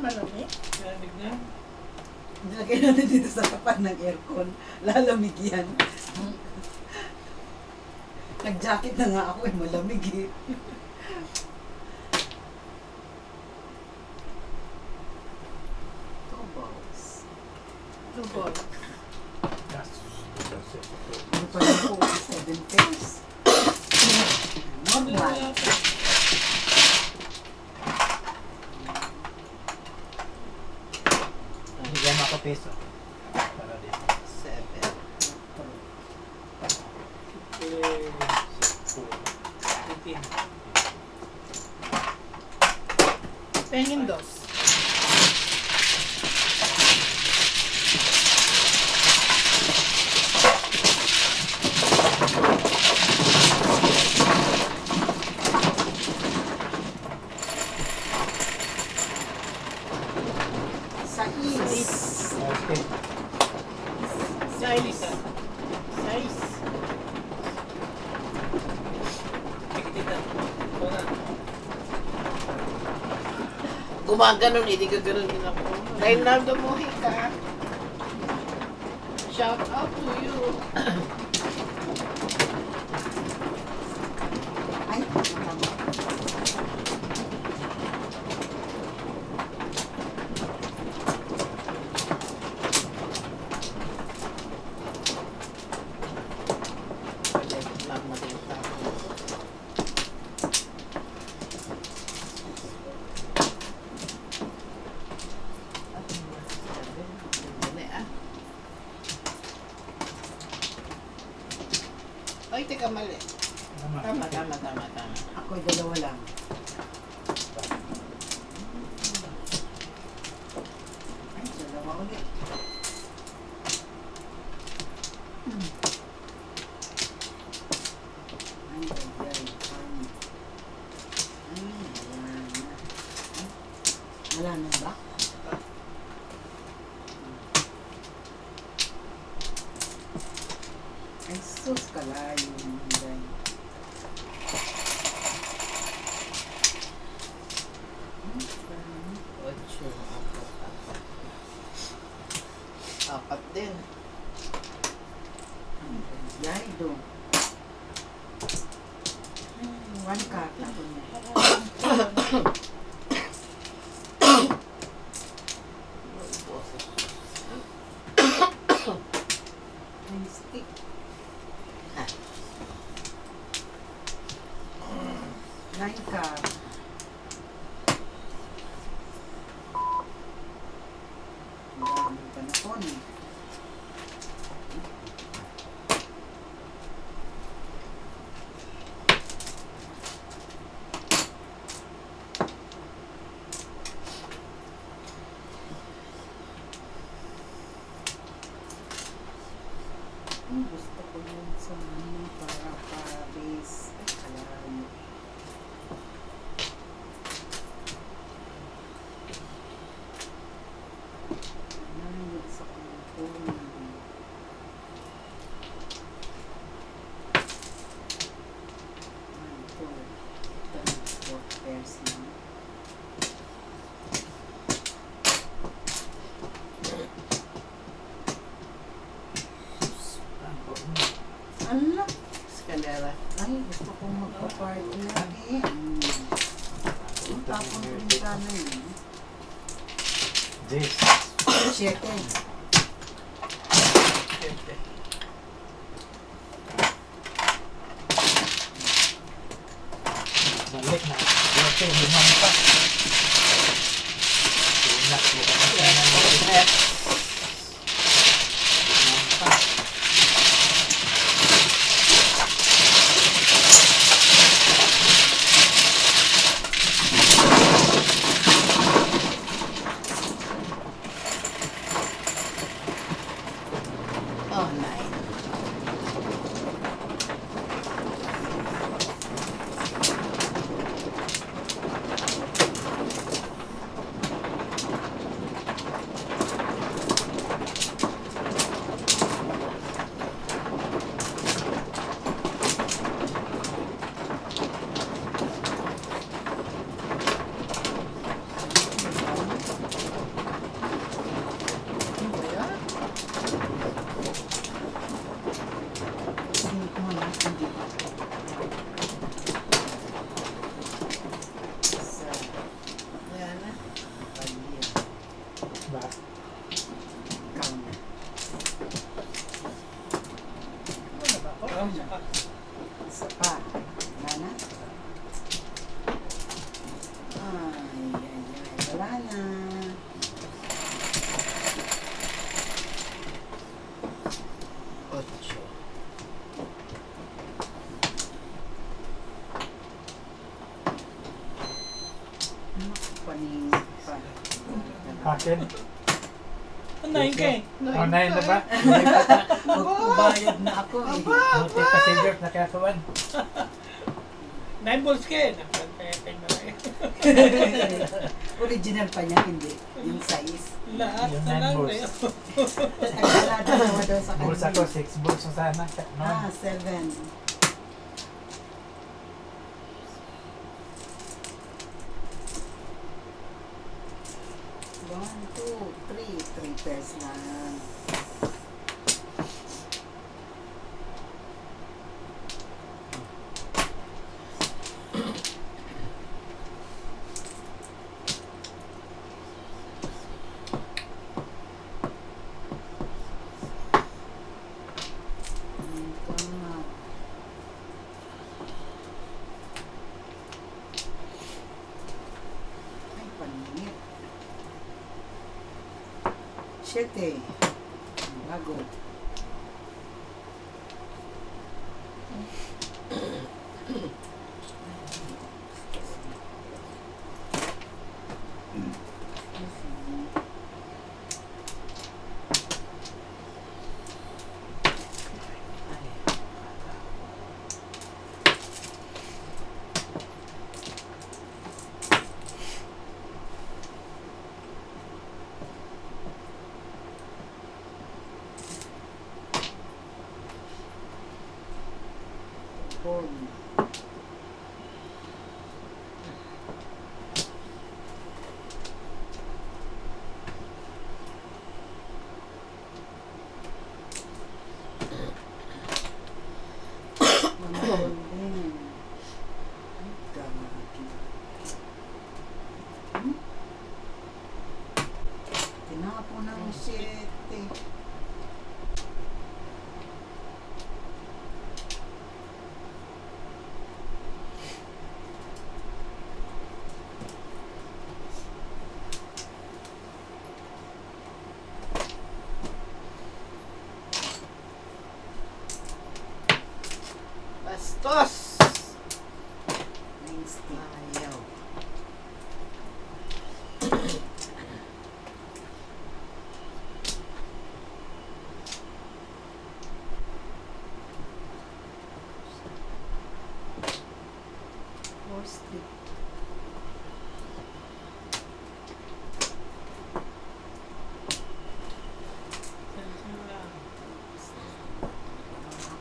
malamig. Malamig na. Nilagay natin dito sa tapat ng aircon. Lalamig yan. Nag-jacket na nga ako eh, malamig eh. Two balls. Two balls. Ano pa rin po? 7 pairs. Normal. Bigyan mo ako peso. Para din. 7. 15. Pengin dos. Sais. Okay. Size. Size. Tikita. Ito na. Gumaganon, hindi ka ganon din ako. Reynaldo Mojica. Shout out to you. Ay, tama. Ay, teka, mali. Tama. Ako'y dalawa lang. Ay, dalawa ulit. Ay, wala na ba? Ay, sus, kalayo yung hinday. Ocho, apat din. Yay, do. One card na po niya. Ay, stick. Nine card. Marami pa na po niya. Gusto ko yun sa mga para base. Ay, kalayo. Nangit sa kumpon. Ito. Ito. 4 pairs lang. Ala. Escalera. Ay, gusto kong magpa-party lagi. Tapon ko rin sana yun. Jess. 7. Balik na. Okay, limang pa. Limang pa. Oh, nine. Ocho. Paning pa. Akin. Unahin ka eh. Oh, 9 na ba? Magbayad na ako eh. Buti pa si Jeff nakakawan. 9 balls ka eh. Nakapag-pepeng na lang. Original pa niya, hindi. Yung size. Lahat Yung na lang 9 balls. eh. Akala dalawa daw sa Bulls kanya. ako, 6 bulls na sana. Ah, No? 7. One, two, three. 3 pairs lang. Ay, paningit. 7. Bago. Four. One din. Ay, gagi. Tinapo ng 7. Bastos! Nasty. Ayaw. Four stick.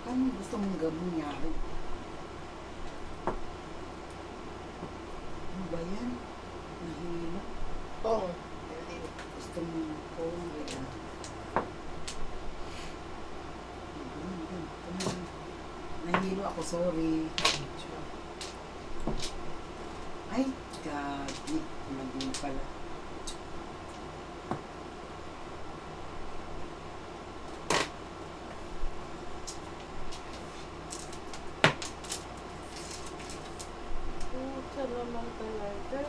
Ano gusto mong gawin niya? Ano ba yan? Nahilo. Pong. Gusto mong pong. Nahilo ako, sorry. Ay, gagi. Naging pala. Puta naman talaga.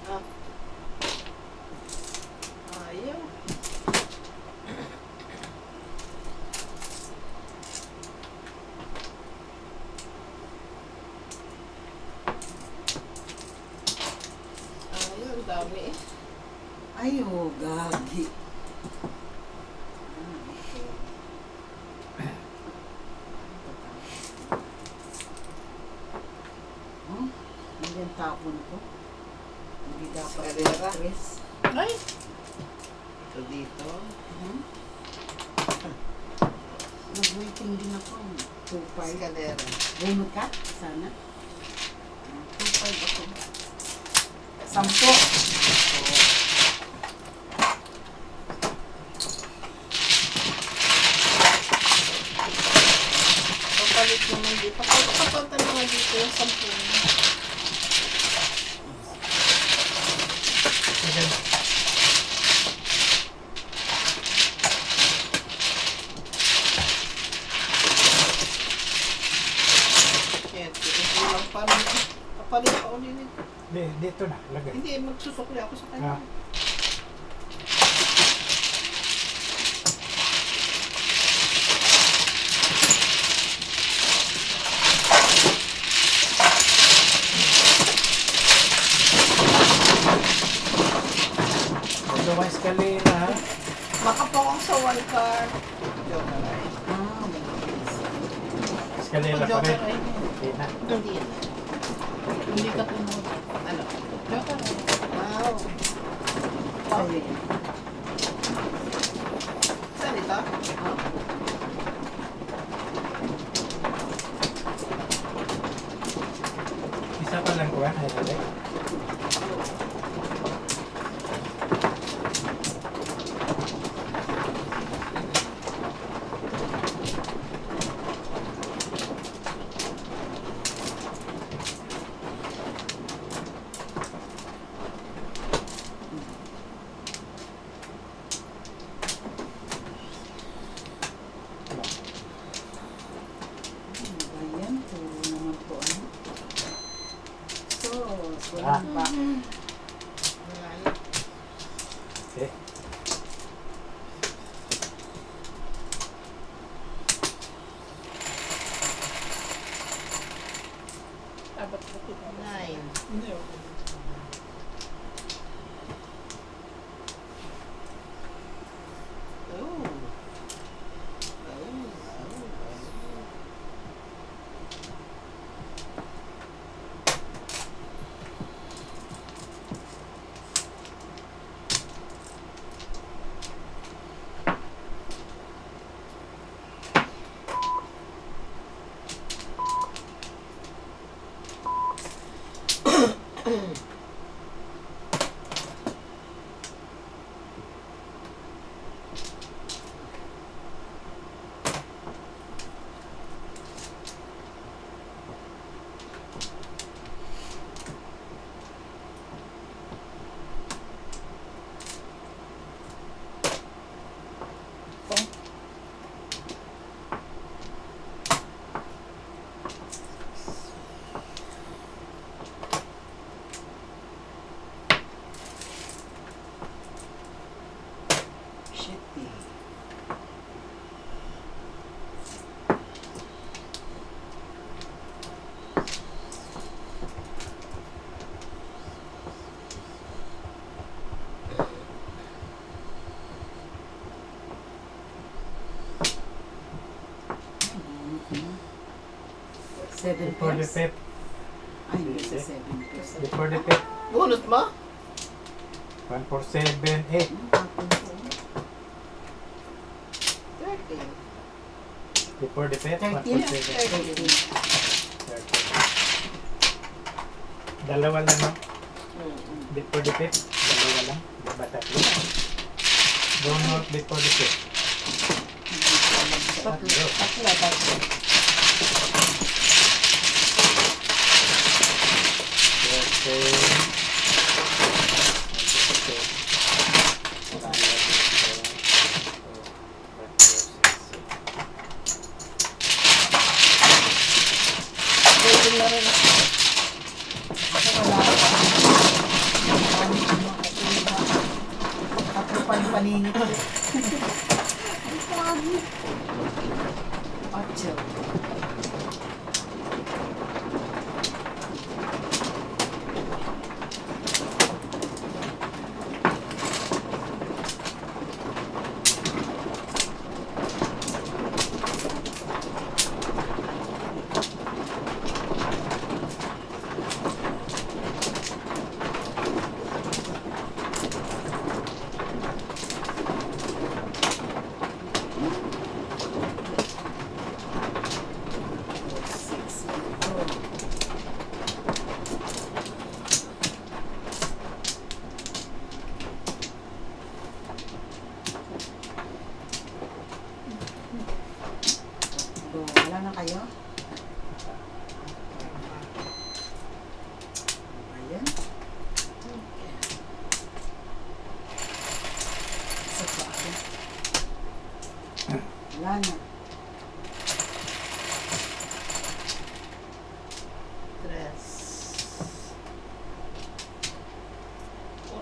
Ah. Ayaw. Ayaw, ang dami eh. Ay, oh, gagi. Okay. Oh, hindi ang tapon ko. Hindi dapat Eskalera. stress. Ay! Ito dito. Hmm? Nag-waiting din ako. 2-5. Eskalera. Bumot ka? Sana. 2-5 ako. 10. Papalit naman dito. Papunta naman dito yung 10. Sige. Ito lang pa Papalit pa ulit nito. Dito na, lagay. Hindi, magsusukli ako sa kanya. Ah. Ito ang eskalina, ha? Makapokong sa one car. Joke lang. Ah, may isa. Eskalina pa Joke rin. lang. Hindi na. Hindi yan. Hindi ka tumunog. Ano? Joke lang. Wow. Sa'yo yan. Saan ito? Ah. Isa pa lang ko, ha? Ay, lagay. Ano ba yan? Puro naman po ano. Sos. Ah. Walang ba? Wala na. Okay. Dapat ko ito. 9. Hindi, okay. Oh. Shitty. Seven Before the pairs? fifth. Ay, hindi sa 7 pairs. Before the fifth. Bunot mo? 1, 4, 7, 8. Ang tapon ko. 13. Before the fifth. 1, 4, 13. 7, 13. 13. Dalawa lang, no? Mm-mm. Before the fifth. Dalawa lang. Di ba tatlo? Go north before the fifth. Tatlo. Tatlo. Rating na rin ako. Kasi wala ka. Marami ang mga kaiba. Tatlo pa yung paningit ko. Ang pangit. 8.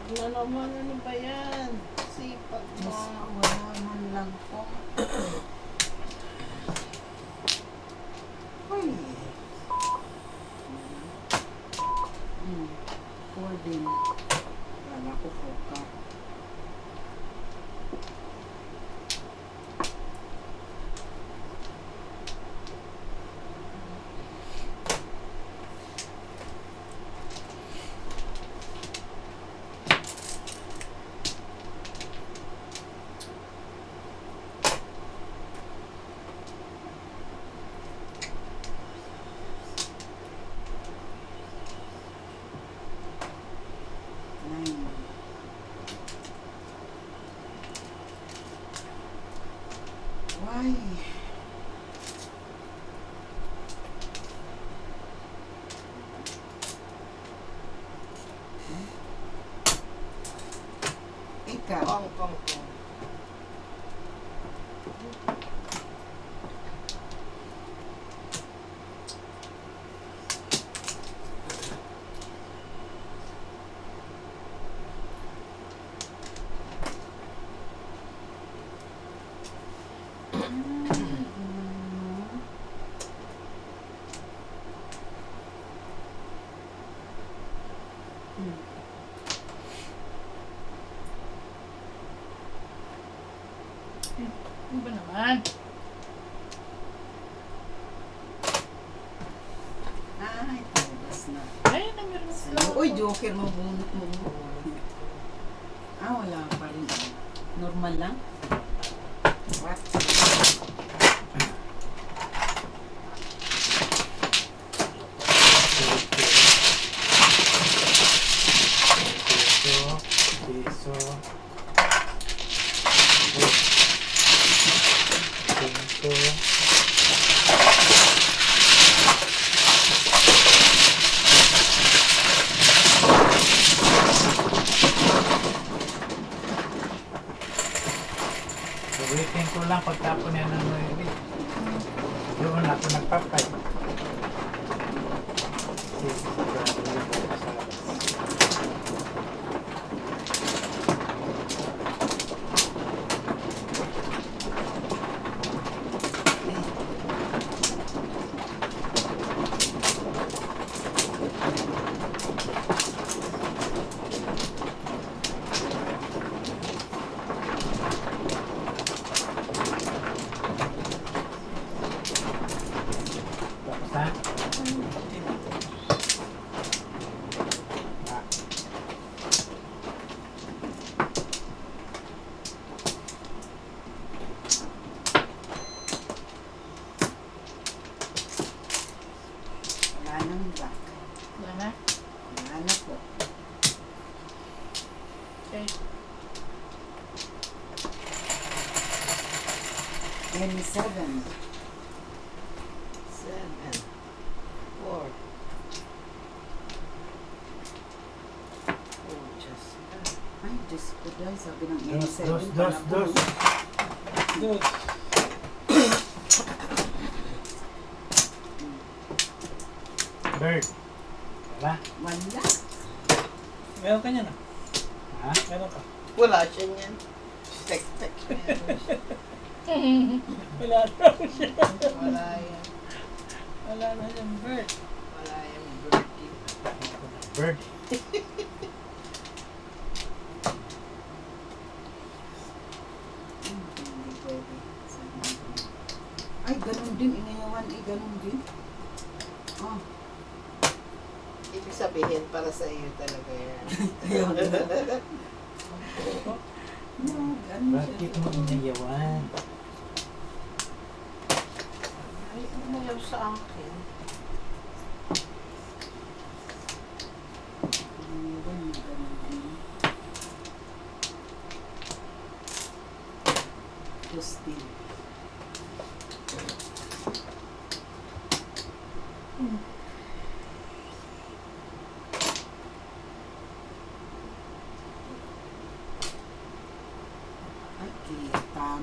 Sipag na naman. Ano ba yan? Sipag Diyos ko, mo. wala man lang po. Uy. 4 din. Kala ko 4 ka. Why? Ikaw. Kong, kong, kong. Ano ba naman? Ay, tabas na. Ay, meron Sa'yo. Uy, joker mo, bunot mo. Wala pa rin. Normal lang? What? Piso. Waiting ko lang pagtapon yan ng 9. Doon ako nagpapay. Tapos na? Wala nang back. Wala na? Wala na po. Okay. 27. 7, 4. Oh, just that. Ay, Diyos ko dahil sabi ng Dos, 87 dos, pala dos, po. dos. Dos. Bird. Wala? Wala. Meron ka niyan ah. Ha? Meron ka. Wala siya niyan. Tek-tek. Meron siya. Wala na siya. Wala yan. Wala na siyang bird. Wala yung birdie. Bird. Hindi pwede. Ay, ganun din. Inayawan, ganun din. Oh, Ibig sabihin, para sa iyo talaga yan. ayun. No, ganun Bakit mo inayawan? Ay, ano mo yung sa akin? Ganun din. Justin. Okay, Tam.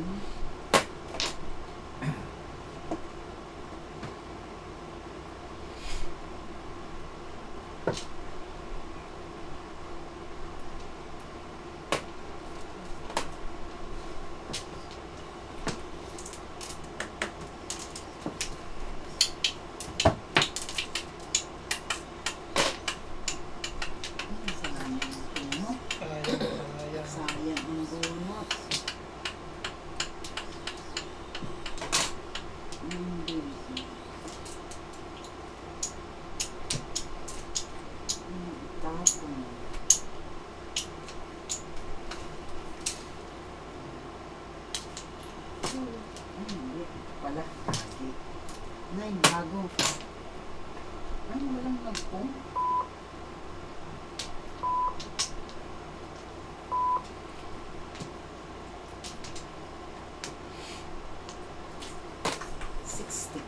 kahapon. Ay, hindi. Pala. Lagi. 9, bago. Ay, walang nagpong. $60.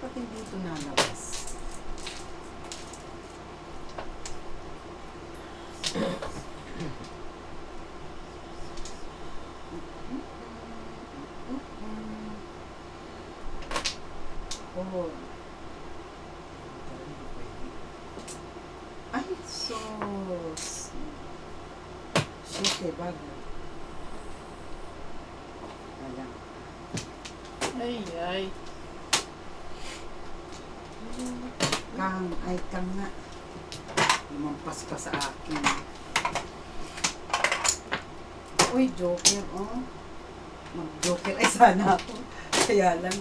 Ba't hindi ito nalabas? Oh. Ay, sos. Shit, bago. Alam. Ay. Kang nga. Lumampas pa sa akin. Uy, Joker, oh. Mag-Joker ay sana ako. Kaya lang,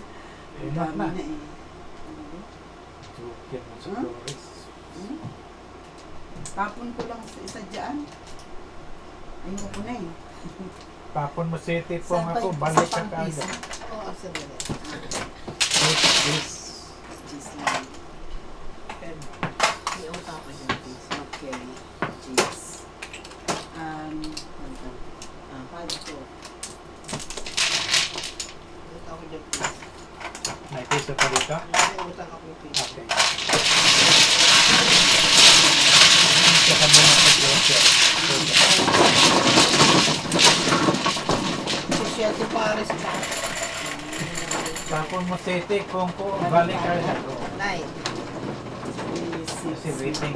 Eh, dami na. na eh. Ano? Joker mo sa Huh? Flores. Hmm? Tapon ko lang sa isa dyan. Ayoko na eh. Tapon mo city po Saan ako, pa- balik sa ka pang-piso? kagad. Oo, sandali. This. Cheese lang. May utang ko dyan, please. Okay. Cheese. Paano to? May utang ko dyan, please. May piso pa dito? May utang ako, please. Okay. Saka mo na sa Joker. Social to Paris pa. Tapon mo city kung balik ka na. 9. Kasi waiting.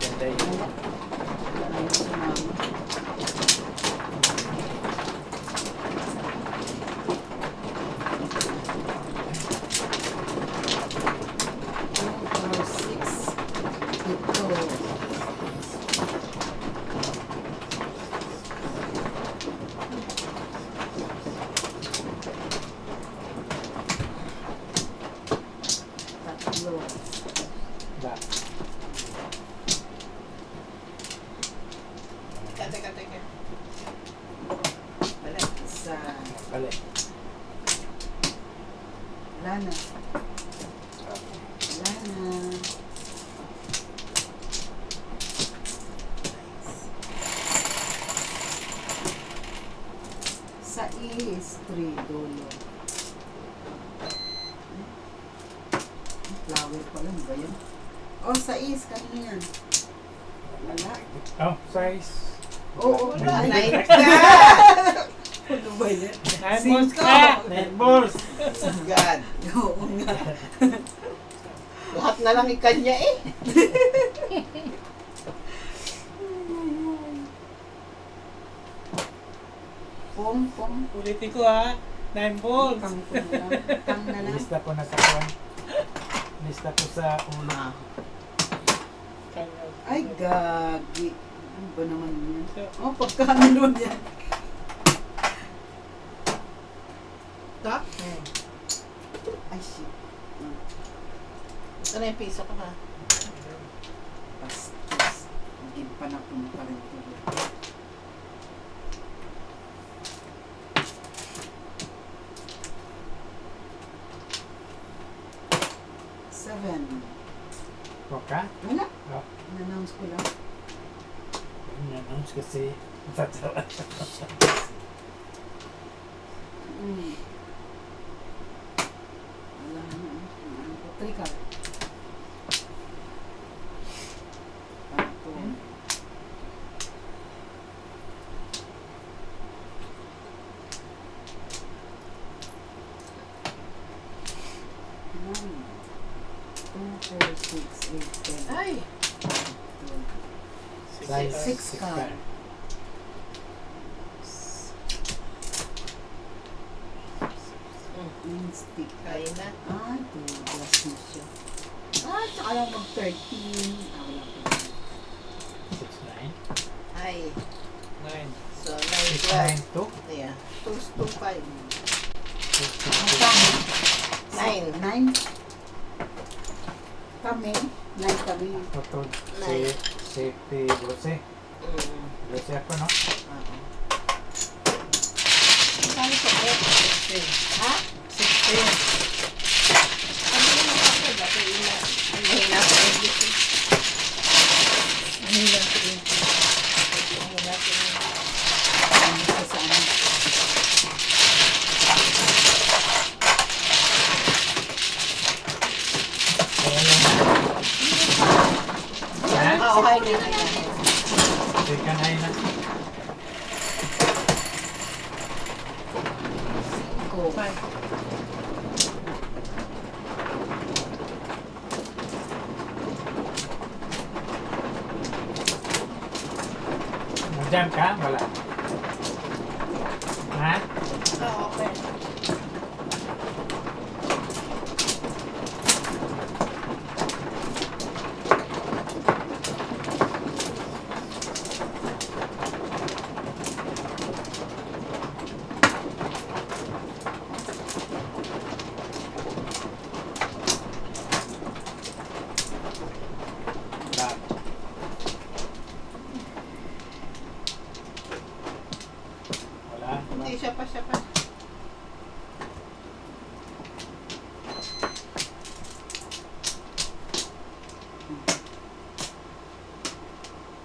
Ganda yun. Ayaw sumama. Or 6. Ito. Tatlo. Da. Teka. Balik. Isa. Balik. Wala na. Wala na. Sa is $3. Flower pala, ano ba yun? Oh, sa is, kanina yan. Wala. Oh, size. Oo, Wala, wala. 9 ka! Ano ba yan? Balls Cinco. ka! Netballs! God. Oo nga. Lahat na lang ikanya eh. Pong. Ulitin ko ha. 9 balls. Kang ko na lang. Kang na lang. Lista ko na sa kuwan. Lista ko sa ulo. Ay, gagi. Ano ba naman yan? Oh, pagkano nun yan? Ta? Ay, shit. Ito na yung piso ko ha. Bastos. Maging panakong pa rin ito. Seven. Koka? Wala. Oh. In-announce ko lang. Announce kasi tatawa. Mm. Wala na. Ano ko? Trika. Pato. Nine. 2, 4, 6, 8, 10. Ay! Size Six 6 ka. ka. Stick. Kaya na. Ah, 2 plus na siya. Ah, tsaka lang mag-13. Ah, wala pa. 9. 9. So, 9, 6, 12. 9, 2. Yeah. 2, 2, 5. Kami. 9. 9. Kami. 9 kami. Otro, Nine. 7, 12. Mm. 12 ako, no? Oo. Kami sa ko. 16. Ha? 16. Ano naman ako? Dati ina. Ang mahina ko yung dito. Ano lang sa inyo? Ang mahina ko yung Kami sa amin. Kaya lang. Ha? okay din na yan. Second high na. 5. 5. Nag-jam ka? Wala. Ha? Okay. Wala. Wala. Hindi, siya pa, siya pa.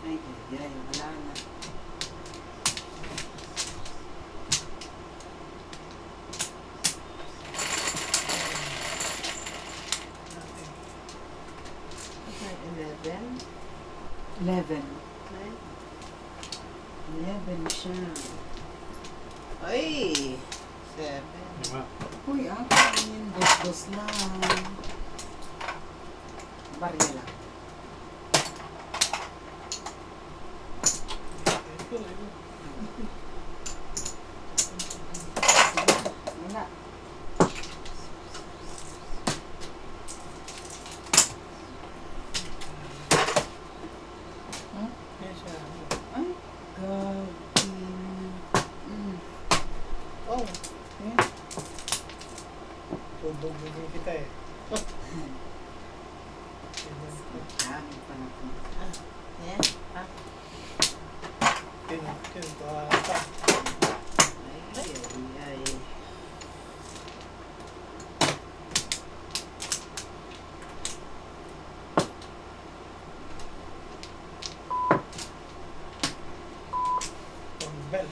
Ay, wala na. Okay, 11. 11. 9. 11 siya. Ay! 7. Diba? Uy, akin. Dos-dos lang. Barya lang. Ito, ito. Wala. Yan siya. Ay, gabi. Oh. Yan. Tumbog-bugin kita eh. Dami pa na po. Yan. Ha? Tinutuwa pa. Ay, ay, ay. Tumbel.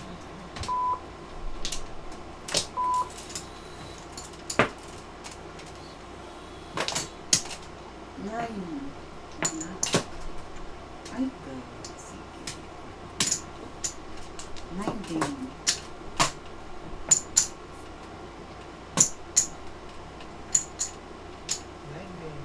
Nine. Wala. Ay, gabi. Sige. 19. 9.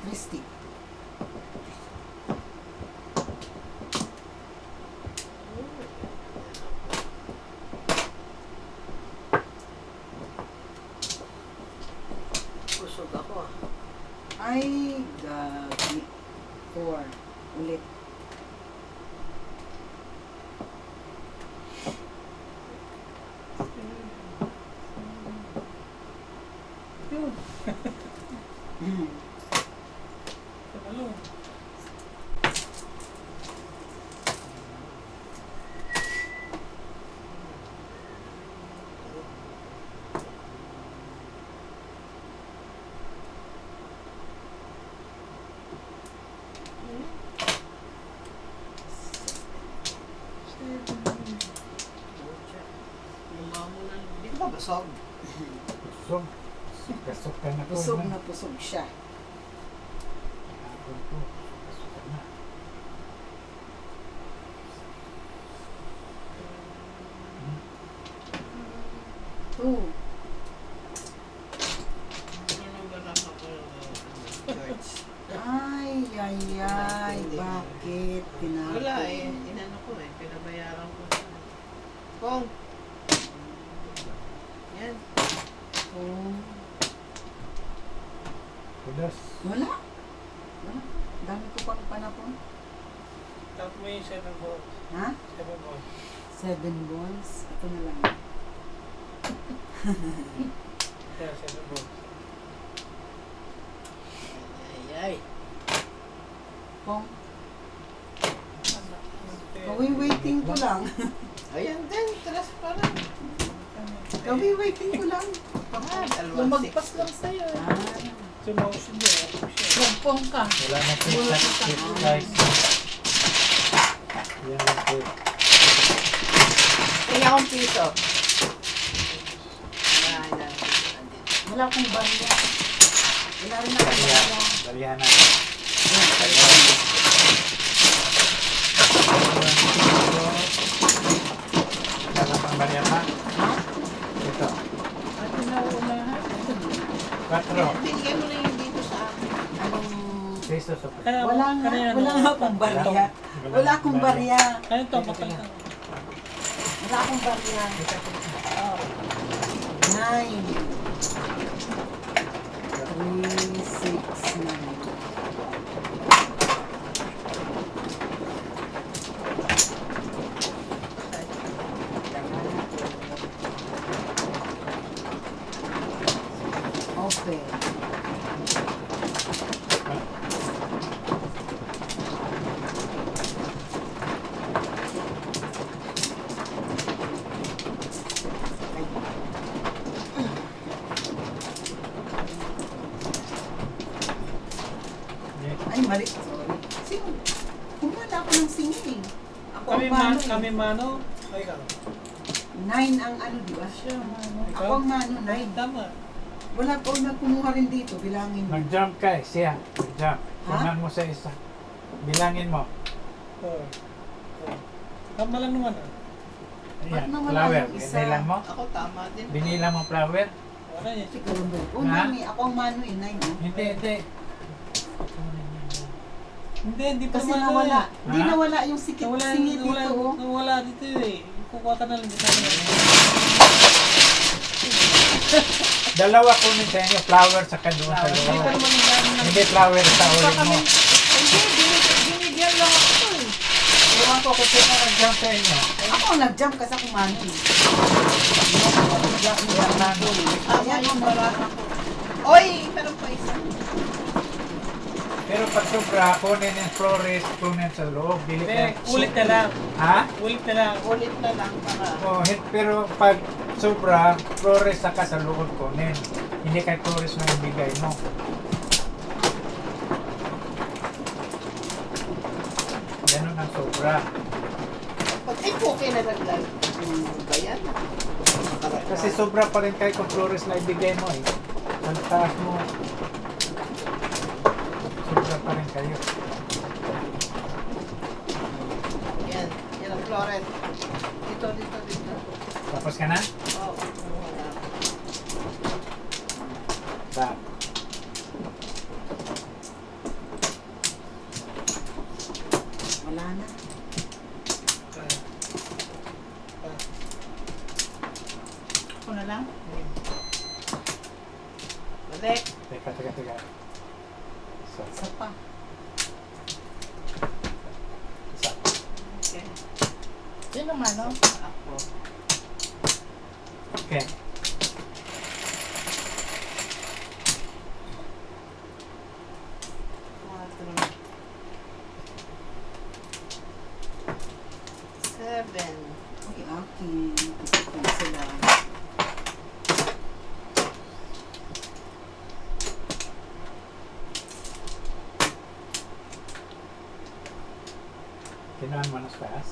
Christy. Busog ako ah. Ay, gabi. 4. Ulit. Yun. Hmm. Ano? Busog. Busog. Gasok ka na ko. Pusog na pusog siya. Hapon ko. Gasok ka na. Two. Ano ba na ako? George. Ay, ay, ay. Bakit? Tinapon. Wala eh. Inano ko eh. Pinabayaran ko. Kung. Yan. Oh. Kudas. Wala. Wala. Dami ko pang panapon. Tapos mo yung 7 balls. Ha? 7 balls. 7 balls. Ito na lang. Yeah, 7 balls. Ay. Pong. Ano? Waiting ko lang. Ayan din. Talas pa lang. Waiting ko lang. Lumagpas lang sa'yo. Ah. Sumotion niya. Lagpong ka. Wala na tip guys. Yan lang po. Kaya akong piso. Ay, Wala akong barya. Wala rin akong Balihan. barya. Balihan na. Dalam ang balihan ha? Ha? Ito. At pinauunahan. 4 Binigay mo na yung dito sa akin. Anong... pesos. Wala nga. Wala nga akong barya. Wala akong barya. Ano to? Makita. Wala akong barya. 9. 3, 6, 9. Open. Ay, mali. Sorry. Sino? Kumala ako ng singing. Ako Kami ang mano. kami mano. Ay, ikaw. 9 ang ano, di ba? Siya, ano. Ako ang mano, 9. Tama. Wala pa na kumuha rin dito. Bilangin mo. Mag-jump ka eh. Siya. Mag-jump. Ha? Tingnan mo sa isa. Bilangin mo. Oo. Tama lang naman ah. Ba't Ayan. nawala Flower. yung isa? Binilang mo. Ako tama din. Binilang mo flower. Wala niya. Siguro mo. Oh, Ha? mami, ako ang mano eh, 9. Oh. Hindi, hindi. Hindi pa Kasi naman nawala. eh. Hindi Ha? nawala yung singit dito. Oh. Nawala dito eh. Kukuha ka na lang dito. Dalawa kunin sa inyo. Flower sa doon sa Hindi pa loob. naman yung Hindi flower sa ulit mo. Hindi, binigyan lang ako eh. Ewan ko kung sino nag-jump sa inyo. Ako ang nag-jump kasi ako mano eh. Tama yung barata ko. Oy! Meron pa isa. Pero pag sobra, kunin yung flores, kunin sa loob. Bili Hindi, ka. ulit na lang. Ha? Ulit na lang. Ulit na lang para. Oh, pero pag sobra, flores saka sa loob kunin. Hindi kay flores na ibigay mo. Ganun ang sobra. Pag ay okay na naglag. Ba yan? Kasi sobra pa rin kay kung flores na ibigay mo eh. Ang taas mo. Sobra pa rin kayo. Yan. Yan ang floret. Dito. Tapos ka na? Oh, wala. Back. Wala na. Ako na lang. Balik. Teka. So, Isa pa. isa. Okay. Sino mano? Ako. Okay. Seven. Uy, akin. Isipin sila. Kinuhan mo na sa taas.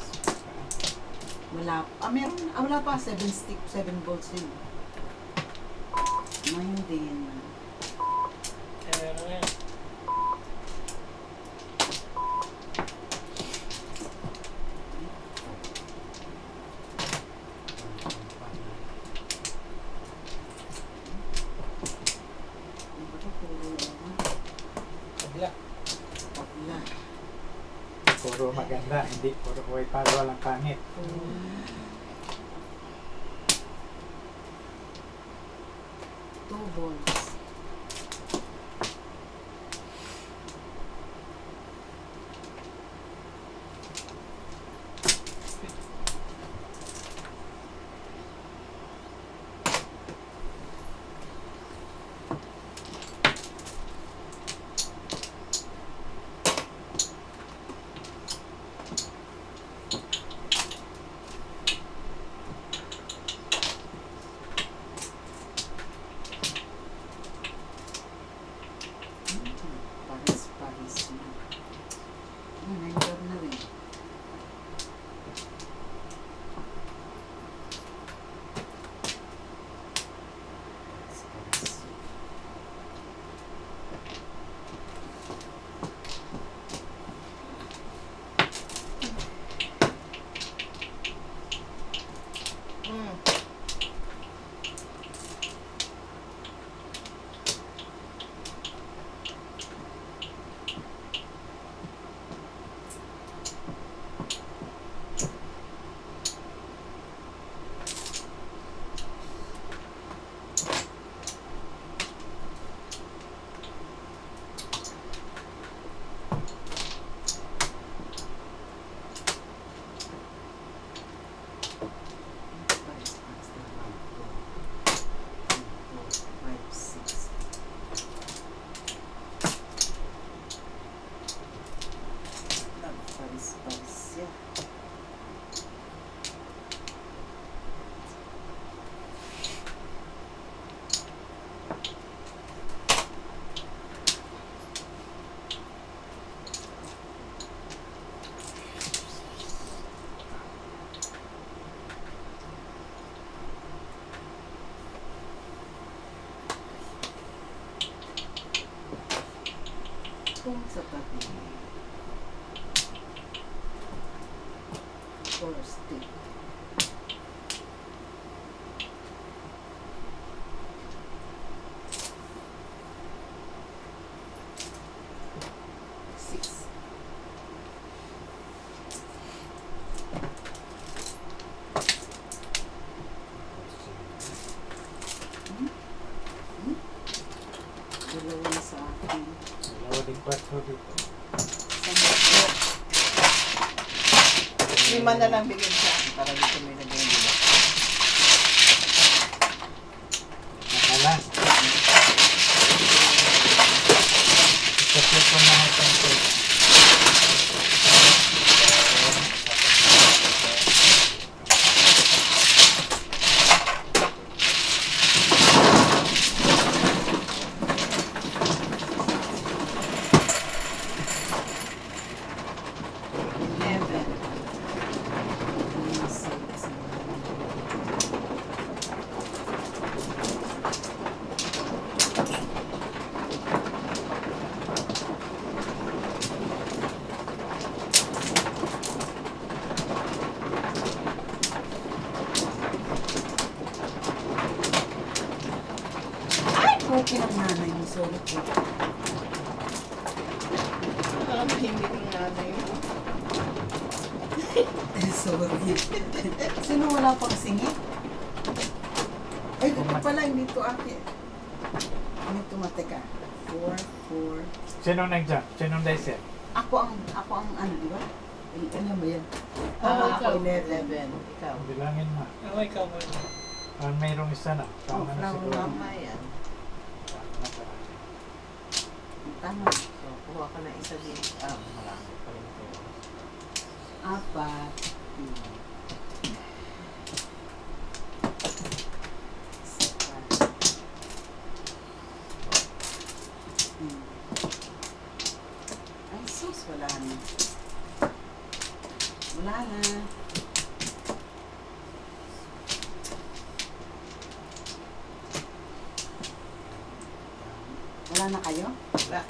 Wala. Meron. Wala pa. 7 stick, 7 balls yun. puro maganda, hindi puro walang pangit. Two balls. Paris na. Nandiyan na rin. Paris. Mm. Paris na. 1, 2, 3, 4, 5, 6. Paris, yeah. Kung sa tabi. Or stick. Six. Dalawa na sa akin. Dalawa din 4 dito. Sa mga. Lima na lang bigyan sa akin para dito may nagawin nila. Nakala. Kasi ko na ito. Okay lang nanay mo, sorry po. Nakakahimik ang nanay mo. Sorry. Sino wala pang singit? Ay, ito pala, hindi to akin. Ano ito, mateka? 4, 4. Sino nag-jump? Sino dice? Ako ang ano, di ba? Ay, alam mo yan. Ikaw, Ako 11. 11. Ikaw. Bilangin mo. Ako ikaw mo. Mayroong isa na. Tama na Oh, siguro. Tama yan. Tama na parang. Tama. So, kuha ka na isa din. Ah, marami pa rin ito. 4. Ay, sus, wala na. Wala na. Wala na kayo? Wala.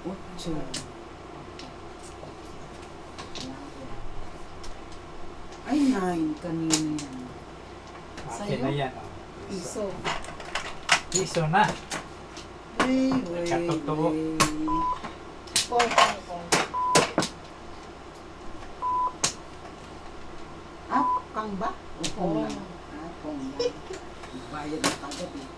Ocho. Ay, 9 kanina yan. Akin Sa'yo? na yan. Oh. Piso. Piso na. Way. Katotoo. Pong. Ah, kang ba? O pong Pong. lang? Ah, pong lang. Bayad na kagad eh.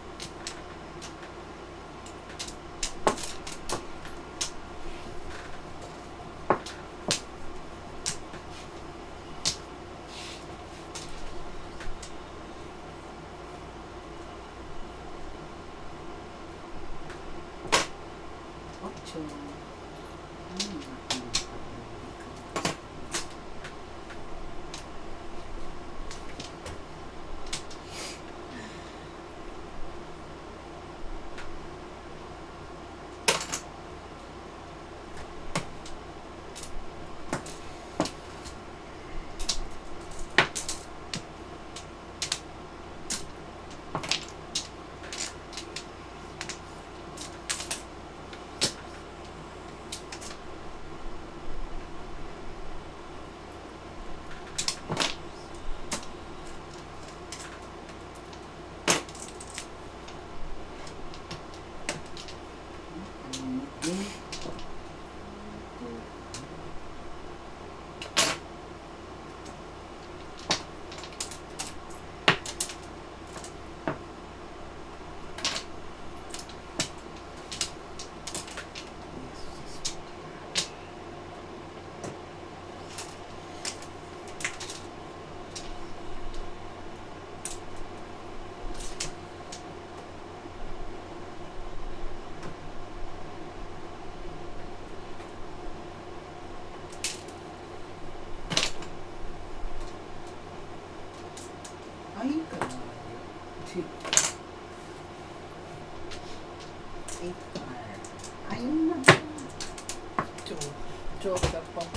Ocho. Ay, kalayo. Eight R. Ayun na. Joker pong.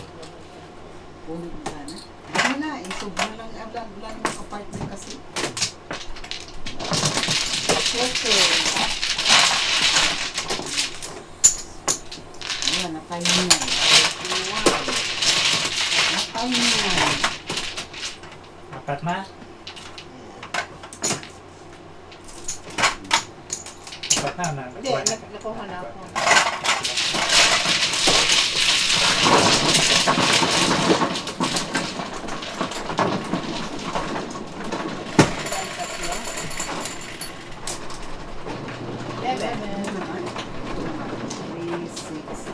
Punog na na. Ano na, sobrang lang alam ng apartment kasi. Okay. Ayan, natay niya. Wow. Natay niya. Apat na? Apat na. Hindi, nakuha na ako. Eleven. 3, 6.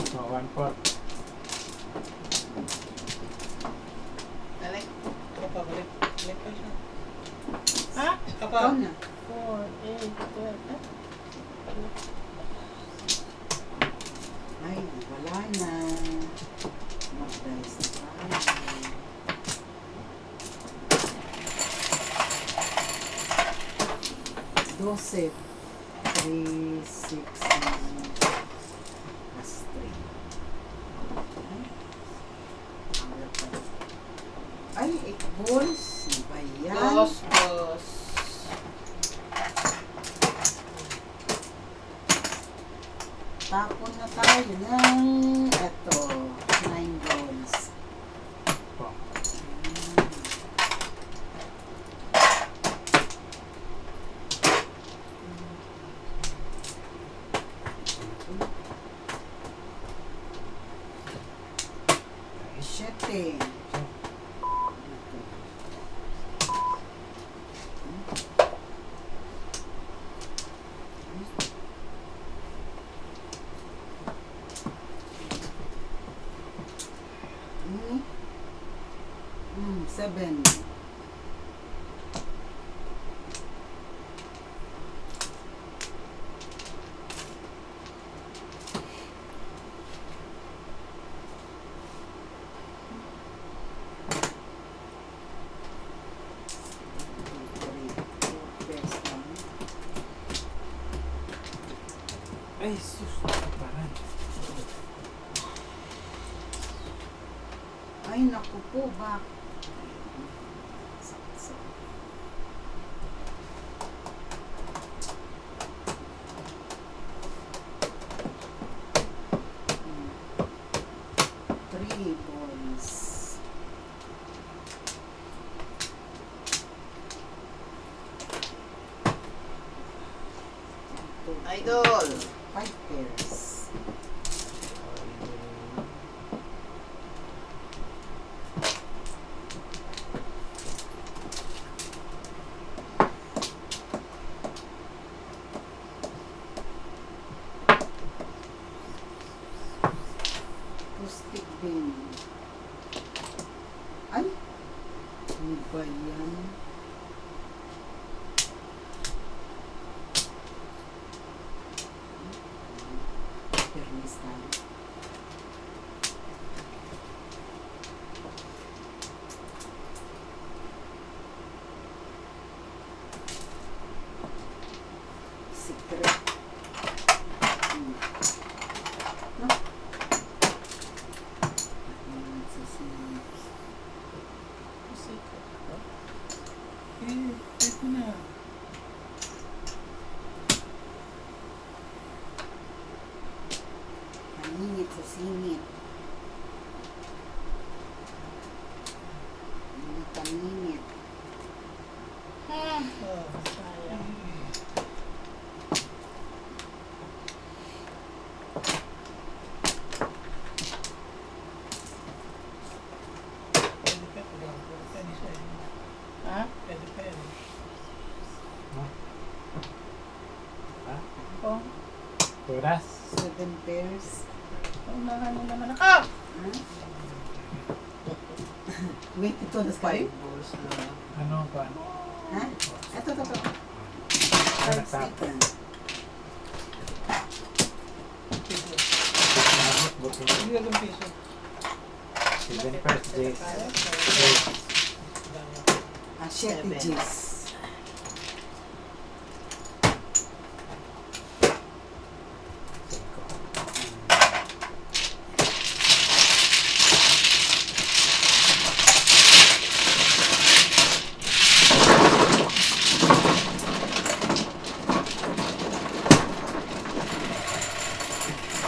So, 1/4. Balik. Kapa, balik. Balik pa siya. Ha? Kapa. Ikaw na. 4, 8, 12. Ay, wala na. Mag-dice na tayo. Dose. 3, 6, 9, plus 3. Ay, 8 balls. Ano ba yan? Dos. Tapon na tayo ng eto, 9 balls. Po. Siyete. Seven. Ay, sus. Parang. Ay, naku po, bak. Three balls. Idol! 5 pairs. Acoustic bin. Ay! Ano ba yan? Permis tayo. Secret. No? Ayan, sa sinips. Secret. Eh, ito na. Paninit sa singit. Paninit. Oh, sayang. Pwede pa. Pwede siya. Ha? Pwede pa yan. Oh, Turas. 7 pairs. unahan mo naman ako. Huh? Wait, ito na 5 kayo. balls na. Ano pa? Ha? Ito. Ano Cards tap? ito. Buti. Hindi na itong piso. 7 first days. Ah, 7 7. Gs.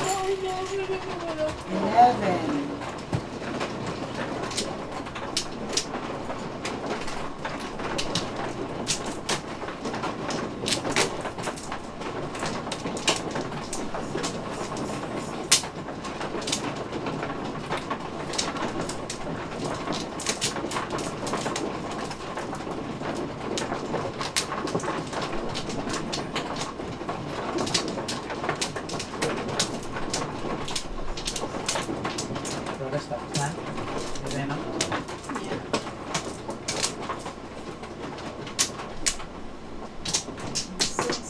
Oh, no. 11. Turas tapos na. Hindi na. Six.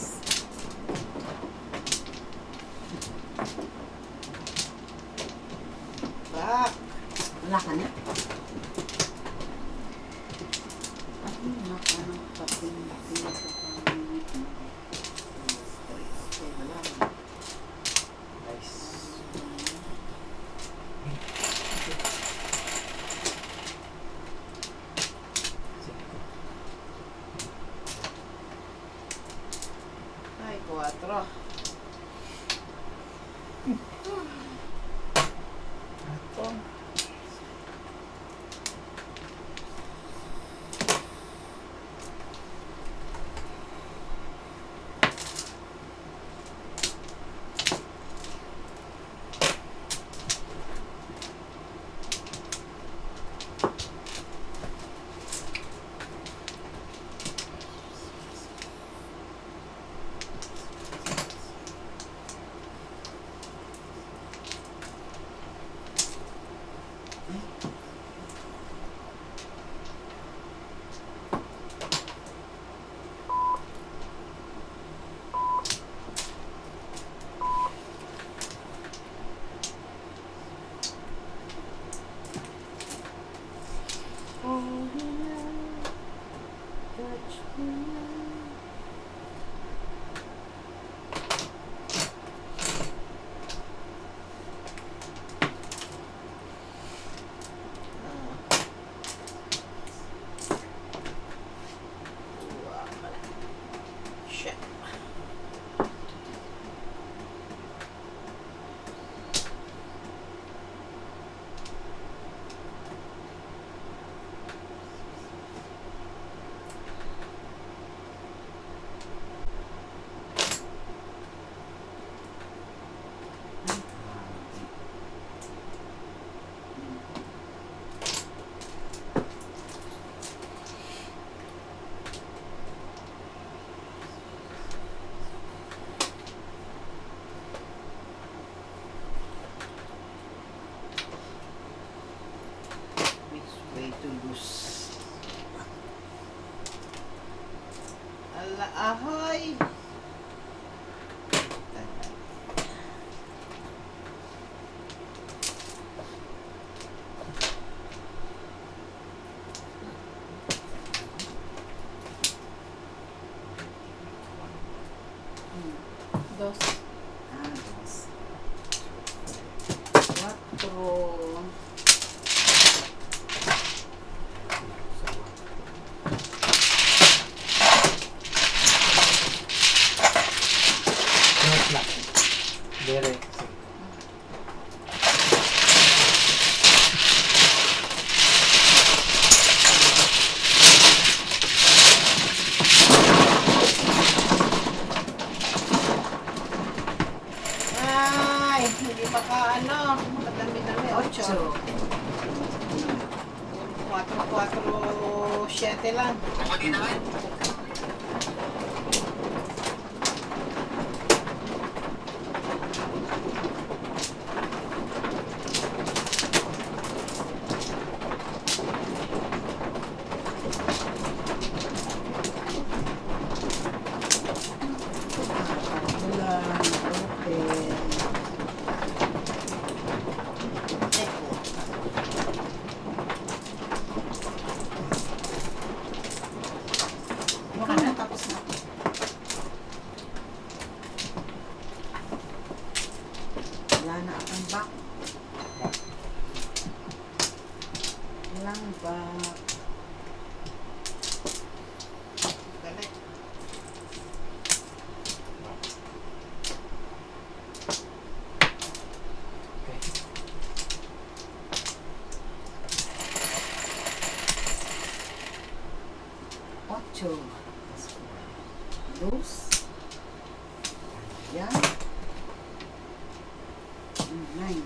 Back! Wala ka na? Ay, nakanang pating-pating sa pangit mo. Okay, wala na. Nice. Ay, 4. Oh. Diyos. Ala, ahoy! Dos. Ah, dos. Cuatro. Close lang. Dire. Ay, hindi makaano. Madami-dami. Ocho. 4, 7 lang. Ulan. Open. Mukha na, tapos na. Wala na akong back. Walang back. Dali. Ocho. Dos. Yan. Nine.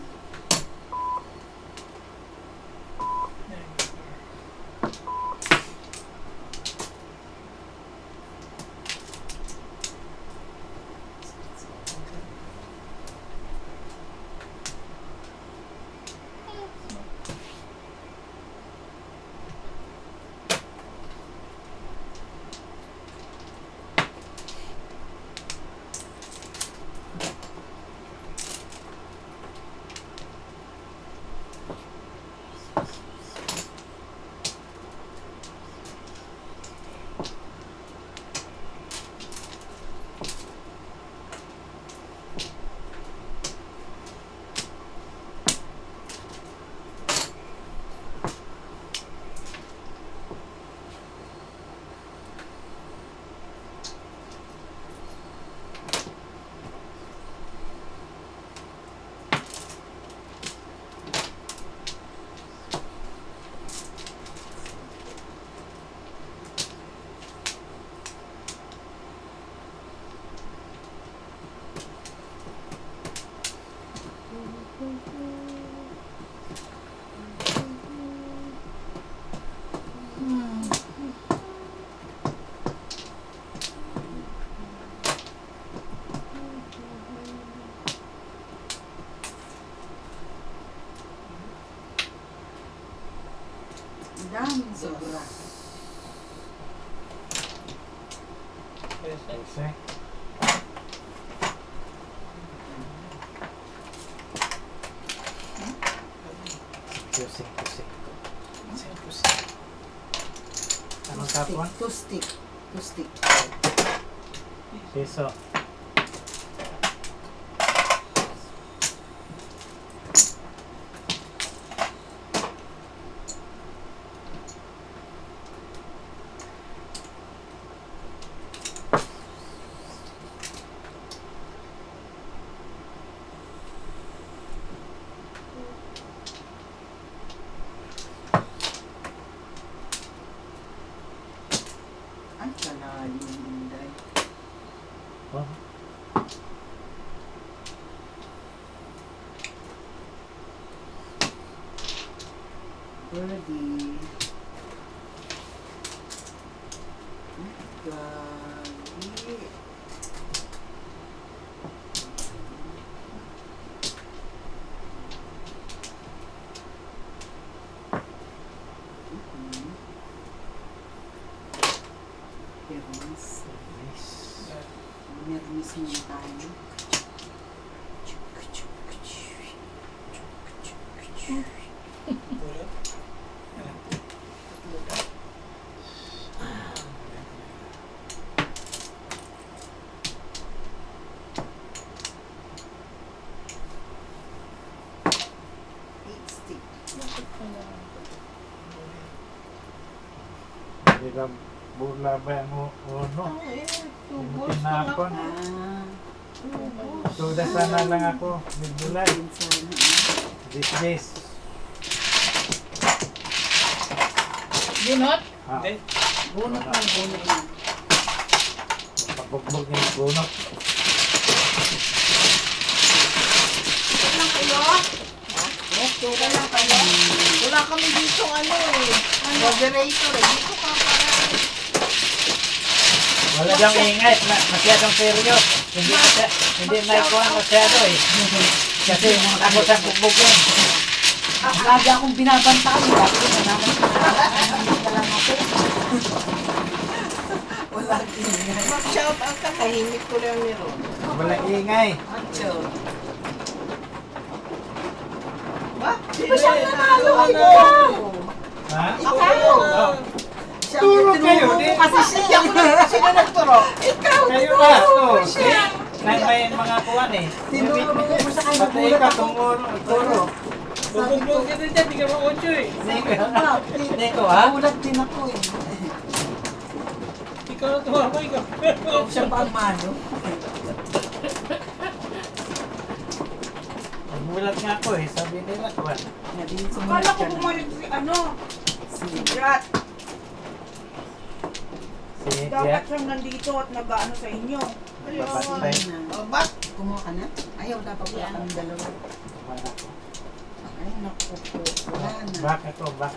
Ang daming sobra. Ese. Anong tapon? Two stick. Two stick. Piso. Ang kalalim ng day. Oh. Birdie. Gali. Singit tayo. Tulog. Eight stick. Hindi ka bula ba yung uno? Tubos Tinapon. Ah, Tuda sana lang ako. Nagdulay. yun sana. This. Bunot? Ah, Hindi. Bunot lang, bunot lang. pabugbog niya yung bunot. lang kayo? Tuda lang kayo. Wala kami dito moderator eh. Dito ka para. Wala dang ingay. Masyadong serious. Hindi naikuha masyado eh. Kasi ako sa bugbog yan. Lagi akong binabantaan. Lagi ko naman ka lang ako. Wala ingay. Mag-shout out ka. Tahimik ko lang ni Ron. Wala ingay. Acho. Ba? Di ba siya nanalo ikaw? Ha? Ako! Oh. Siya, Turo tinuro kayo, mo di. kasi siya. Sino nagturo? Ikaw, Kayo tinuro ba? mo Oh, siya. may mga kuwan eh. Tinuro mo sa kanya. Pati Nagulat ka ako. turo. Bugbog ka din dyan, di ka ma-8 eh. Neko ha? Nagulat din ako eh. Ikaw na tumama, ikaw. Siya pa ang mano. Nagulat nga ako eh. Sabi nila, kuwan. Akala ko bumalik si si Rat. Si Dapat Jack. siyang nandito at nag-ano sa inyo. Babantay. Oh, ba? Kumuha ka na? Ayaw, dapat wala kami dalawa. Wala ko. Ay, naku po. Wala na. Back ako, back.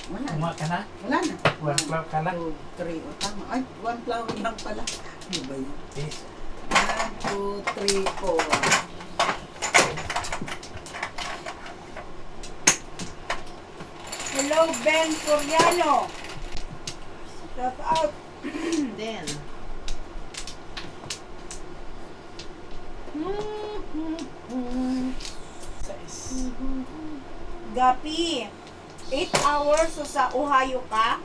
Wala na. Kumuha ka na? Wala na. One flower ka lang? 2, 3. O tama. Ay, 1 flower lang pala. Ano ba yun? Please. 1, 2, 3, 4. Hello, Ben Coriano. Shout out. Then. Gapi. 8 hours so sa Ohio ka?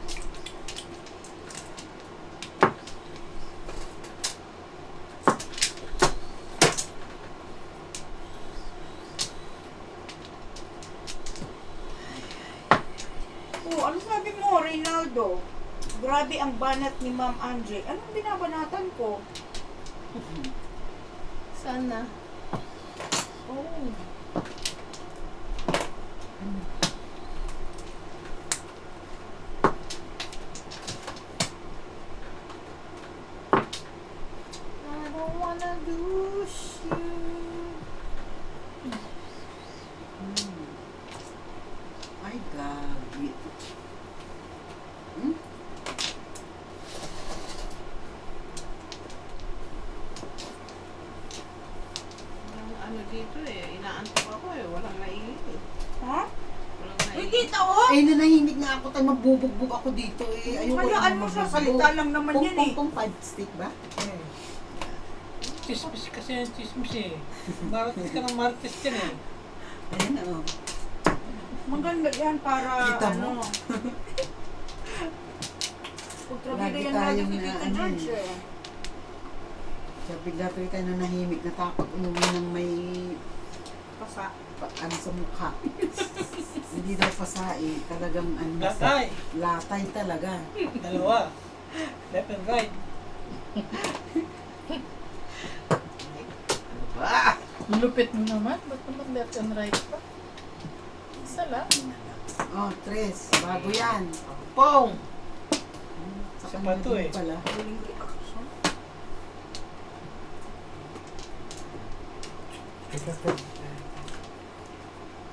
Oh, ano sabi mo, Reynaldo? Grabe ang banat ni Ma'am Angie. Anong binabanatan ko? Sana. Oh. I don't wanna lose you. Ay, gabi. Hmm? Walang ano dito eh. Inaantok ako eh. Walang naingin eh. Ha? Walang Uy, naingin. kita oh! Ay, nanahimik nga ako tayo. Magbubugbog ako dito eh. Ayoko Hayaan lang mo siya, magbubugbog. salita lang naman yan eh. Kung 5 stick ba? Chismis kasi yung chismis eh. Marites ka ng marites dyan eh. Ayun o. Maganda yan para Kita mo? ano. Kontrabida Lagi yan tayong lagi kay na Tita ano George eh. eh. Kaya bigla tuloy tayo nanahimik. Natakot umuwi ng may Pasa. ano sa mukha. Hindi daw pasai. Talagang ano. Latay. Latay talaga. Dalawa. Left and right. Ano ba? Lupit mo naman. Ba't naman left and right pa? Isa lang. Oh, Tres. Bago yan. Pong! Sa Sapato kanya din eh. pala.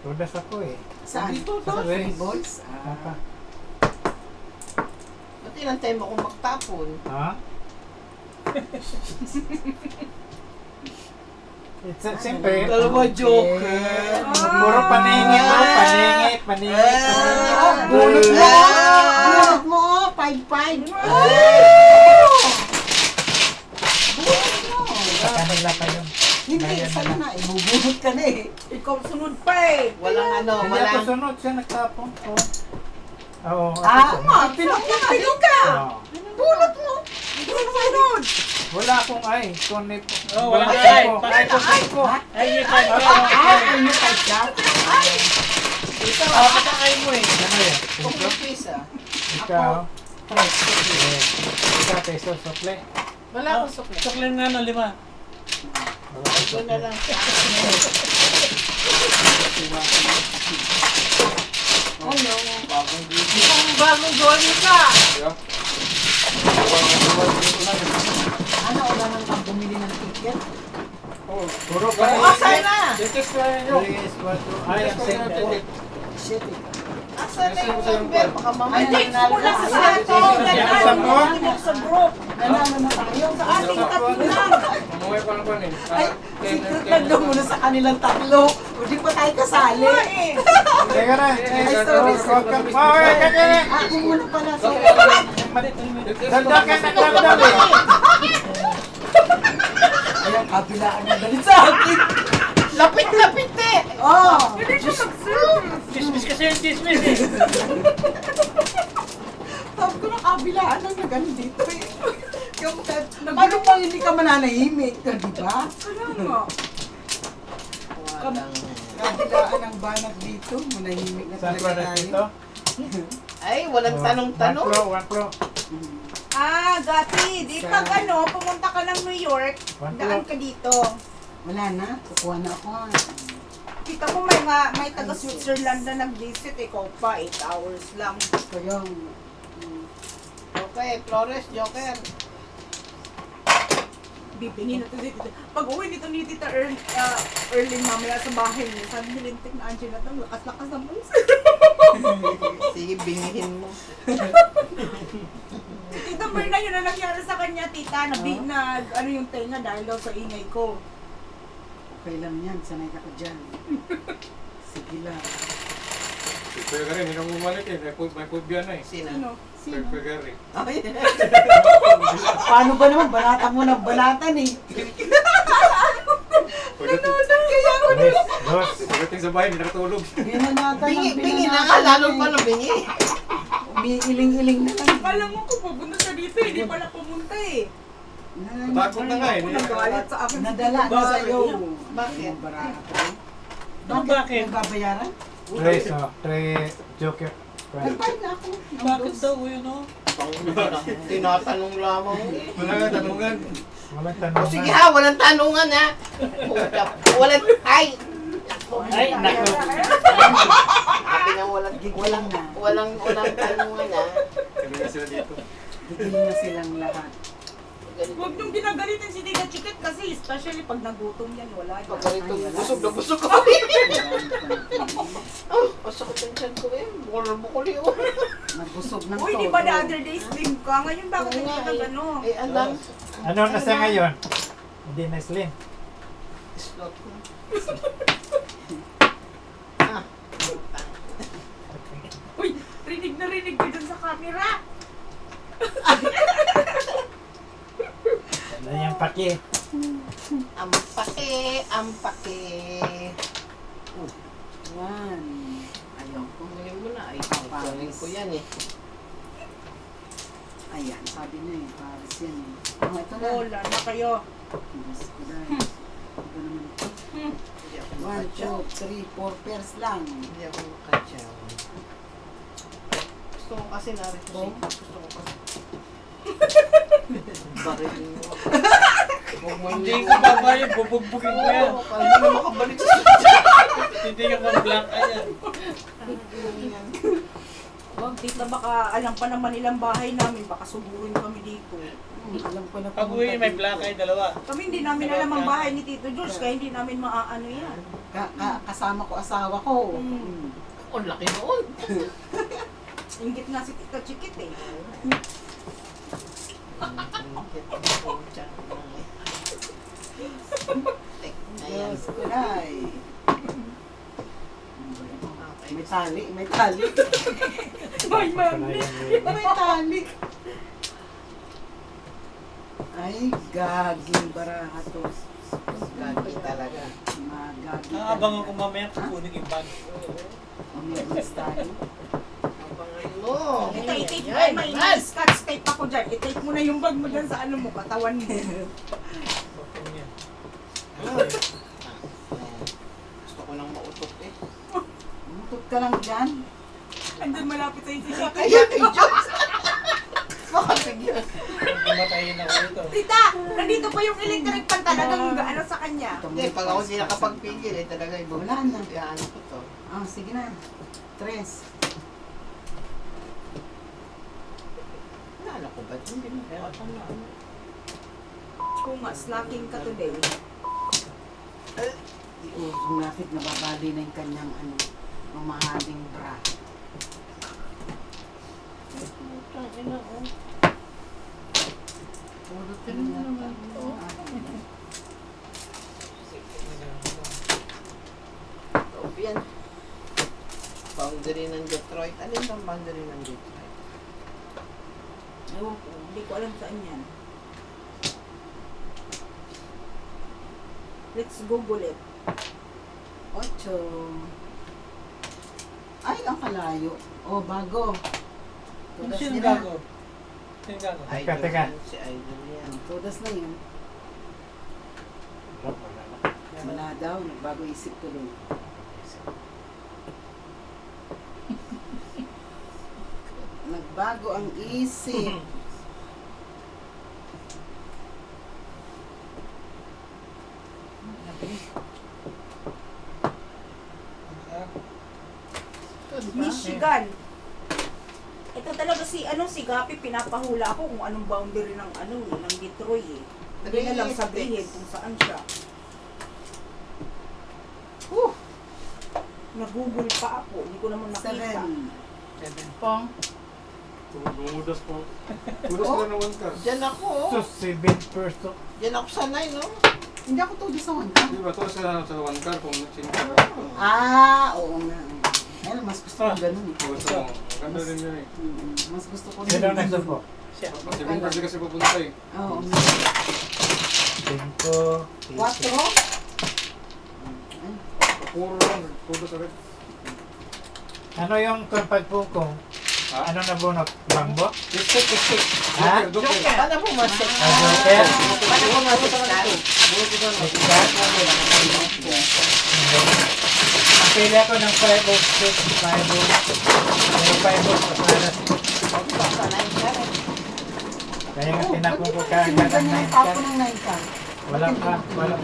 Tudas ako eh. Saan? Dito, Sa Tres. Three balls? Papa. Ba't inantay mo kung magtapon? Ha? Siyempre, Dalawa joker. puro paningit, paningit. Oh, bunot mo! Bunot mo! 5-5! Wala pa yun. Hindi, Bayan isa na. na. Ibubunot ka na eh. Ikaw sunod pa eh. Walang ano, Hindi ako walang... sunod, siya nagtapon. Oo, ako Ah, sunod. pinong ka. Oo. Bunot mo. Sunod. Wala akong ay. Tunit. Oh, wala Wala ay. ko. Patay ko. ko. Ay, yung five ka. Ah, ano ka siya? Patay mo eh. Ano yun? Kung may pisa. Ikaw. Ikaw, peso, sukle. Wala akong sukli. Suklen nga no, 5. Wala akong Ito na sukle. lang. Oh no, bagong video. Ang bagong Johnny ka. Ano, wala nang kang bumili ng ticket? Puro ka. Asan na? Titis ko yun. 3, 4, ay, ang send. Shit eh. Asan na yung number? Baka mamaya Ay, Text mo na sa ato. Sa mo? Sa group. Nanalo na tayo. Sa ating tatlo lang. Mamuhay ko lang ko eh. Ay, secret lang daw muna sa kanilang tatlo. O di pa tayo kasali. Wala eh. Teka na. sorry. Okay, kanya na. Ako muna pala. Sorry. Dagdag ka, nagdagdag eh. Ay, ang kabilaan ng galit sa akin. lapit-lapit eh! Oh! Dismiss kasi yung dismiss eh. Sabi ko na kabilaan ng nagano dito eh. Paano pang hindi ka mananahimik? Di ba? Kaya nga. Walang... Kabilaan ng banat dito. Manahimik na Saan talaga ba dito? tayo. Ay, walang tanong-tanong. 1 pro. Ah, Gati, di pag ano, pumunta ka ng New York, daan ka dito. Wala na. Kukuha na ako. Kita mo may taga Switzerland na nag-visit, ikaw pa, 8 hours lang. Ito yung... Okay, Flores, Joker. Bibingin na to dito. Pag uwi nito ni Tita early mamaya sa bahay niya, sabi ni Lintik na Angela, ang lakas-lakas ng puso. Sige, bingihin mo. Tita Berna, yun na nangyari sa kanya, tita, ano yung tenga dahil daw sa ingay ko. Okay lang yan. Sanay ka ka dyan. Sige lang. Kuya Gary, hindi na bumalik eh. May pudbian na eh. Sino? Sino? Kuya Gary. Ay, Paano ba naman? Banatan mo ng banatan eh. Pagdating sa bahay, hindi nakatulog. Binanatan bingi na nga, lalo pa na bingi. Umiiling-iling na lang. Akala mo kung pupunta siya dito, hindi pala pumunta eh. Takot na nga eh. Nagalit sa akin. Nadala na Bakit? sa'yo. Bakit? Bakit? Bakit? Nagbabayaran? 3 joker. Nagbayad na ako. Bakit daw yun o? Tinatanong lamang eh. Wala nga tanungan. Walang O tanong. sige ha, walang tanungan ha. Walang, ay! Ay, naku. Sabi na walang tanungan ha. Kami na sila dito. Bigil na silang lahat. Huwag niyong ginagalitan si Tita Chikit kasi especially pag nagutom yan, wala yan. Pagkarito, busog na busog ko. Oh, masakot ang tiyan ko eh. Bukol yun. Nagbusog ng Uy, di ba the other day slim ka? Ngayon bakit hindi ka gano? Eh, andang Ano na sa ngayon? Hindi na slim. slot ko. Ah. Uy, rinig na rinig ko dun sa camera. Ano yung paki? Ampake. One. Ayaw ko. Kunin mo na. Ay, kunin ko yan eh. Ayan, sabi na eh. Paris yan eh. Oh, ito na. Wala na kayo. Diyos ko dahil. Ito naman ito. Hindi ako 1, makatsaw. 2, 3, 4 pairs lang. Hindi ako makatsaw. Gusto ko kasi narito Oh. Gusto ko kasi. Bakit mo? Huwag mo Hindi ko babayad, bubugbugin ko yan. Oo, para hindi mo makabalik sa Hindi ka ma-blank yan. Wag, tita, baka alam pa naman nilang bahay namin, baka suburin kami dito. Alam ko na Pag uwi, may black eye, 2. Kami hindi namin alam ang bahay ni Tito George, kaya hindi namin maaano yan. Kasama ko asawa ko. Mm. Ang laki noon. Ingit nga si Tita Chikit eh. Diyos ko dahil. May tali, may tali. May May tali. Ay, gaging baraha to. Gagi talaga. Magagi. Naabangan ko mamaya kukunin yung bag. Umiinis tayo. Abangan mo. Ito, i-tape mo. Ay, may scotch tape ako dyan. I-tape mo na yung bag mo dyan sa ano mo, katawan mo. Bakit niya? Gusto ko nang mautot eh. Umutot ka lang dyan. Andun malapit sa isip. Ayan, may Diyos! Bakit yun? Kumatayin ako ito. Tita, nandito pa yung electric pan talagang ano sa kanya. Hindi, pag ako hindi nakapagpigil eh, talaga ibang Wala na. ano ko to. Ah, sige na. 3. Ano ko ba? Hindi mo kaya ako na ano. Kung nga, slacking ka today. Lumapit na babali na yung kanyang ano, mamahaling bra. Putang ina oh. Purutin mo naman to. Off yan. Boundary ng Detroit. Alin bang boundary ng Detroit? Ewan ko, hindi ko alam saan yan. Let's Google it. 8. Ay, ang kalayo. Oh, bago. Ano Tudas sino nila. gago? Sino gago? Teka, teka. yan, si Idol yan. Tudas na yun. Wala daw, nagbago isip ko doon. Nagbago ang isip. Ito, di ba? Michigan. Ito talaga si Gapi, pinapahula ako kung anong boundary ng ng Detroit eh. Hindi na lang sabihin kung saan siya. Nag-google pa ako, hindi ko naman nakita. 7. Pong. Lumudas po. Tudas na naman ka. Diyan ako oh. So, 7%. Diyan ako sanay no. Hindi ako tudas sa one car. Di ba? Tudas ka sa one car kung sino ka. Ah, oo nga. Ay, mas gusto ko ganun eh. Tudas mo. Ganda rin yun eh. Mas gusto ko Sino ang nagsupo? Kasi kung kasi pupunta eh. Oo. 5. 4. Puro lang. Tudas agad. Ano yung pagpukong? Ha? Ano na bunot? Bangbo? Biscuit. Ha? Joker. Paano pumasok? Joker? Paano pumasok ka? Ang pili ako ng 5 of 6, 5 of 5 of Sanay ka rin. Kaya nga tinapon ko Kasi kaagad minsan ang yung 9 tapo car. ng 9 car. Wala pa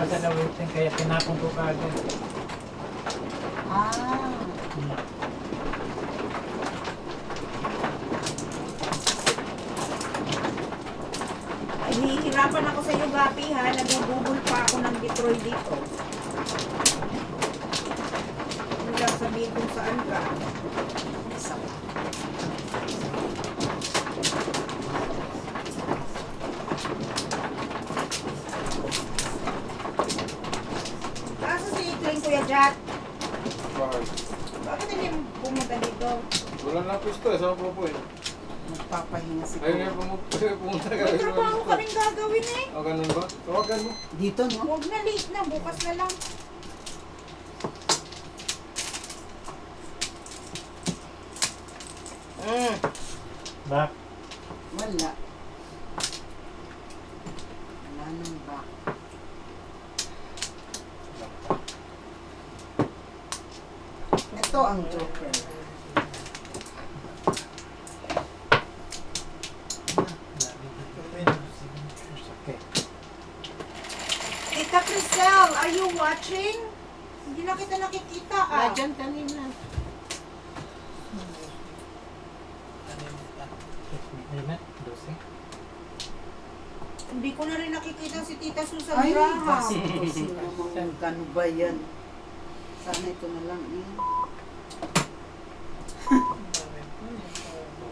sa waiting kaya tinapon ko kaagad. Ah. Ay, hihirapan ako sa iyo, Gapi ha. Nag-google pa ako ng Detroit dito. Ano lang sabihin kung saan ka. Kaso si Kuya Jat, Bakit? bakit hindi mo pumunta dito? Wala na pisto eh. Sama po po eh. Magpapahinga si Ayun nga Kuya. pumunta ka. May trabaho ka rin gagawin eh. O ganun ba? Tawagan mo. Dito, no? Huwag na, late na. Bukas na lang. Bak, Wala. Wala nang back. Ito ang Joker. okay. Tita Crisel, are you watching? Hindi na kita nakikita ah. Diyan kanina. Hindi ko na rin nakikita si Tita Susan Ay, Graham. kasi namang gano ba yan? Sana ito na lang eh.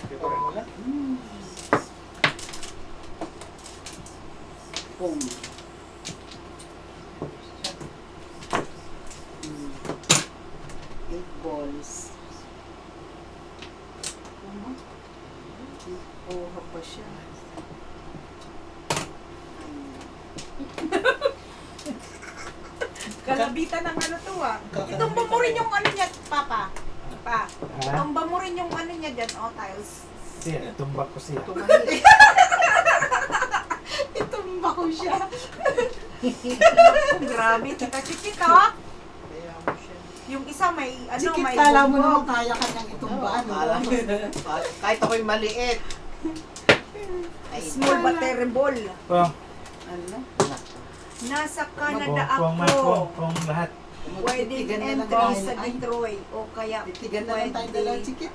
Kita rin wala. Boom. Mm. 8 balls. Ano? Kuha pa siya. Ayun. Lalabitan ng ano to ah. Itumba mo rin yung ano niya, Papa. Pa. Itumba mo rin yung ano niya dyan, oh, tiles. Siya, tumbak ko siya. Itumba ko siya. Grabe, chika-chika. Yung isa may, ano, Chikit, may kala mo bumbog. naman kaya kanyang itumbaan. Akala mo, kahit ako'y maliit. Ay, Small but terrible. Kung, Ano? Nasa Canada kung ako. lahat. Wedding Titigan na lang entry tayo. sa Ay, Detroit. O kaya titigan na lang tayo dala, chikit.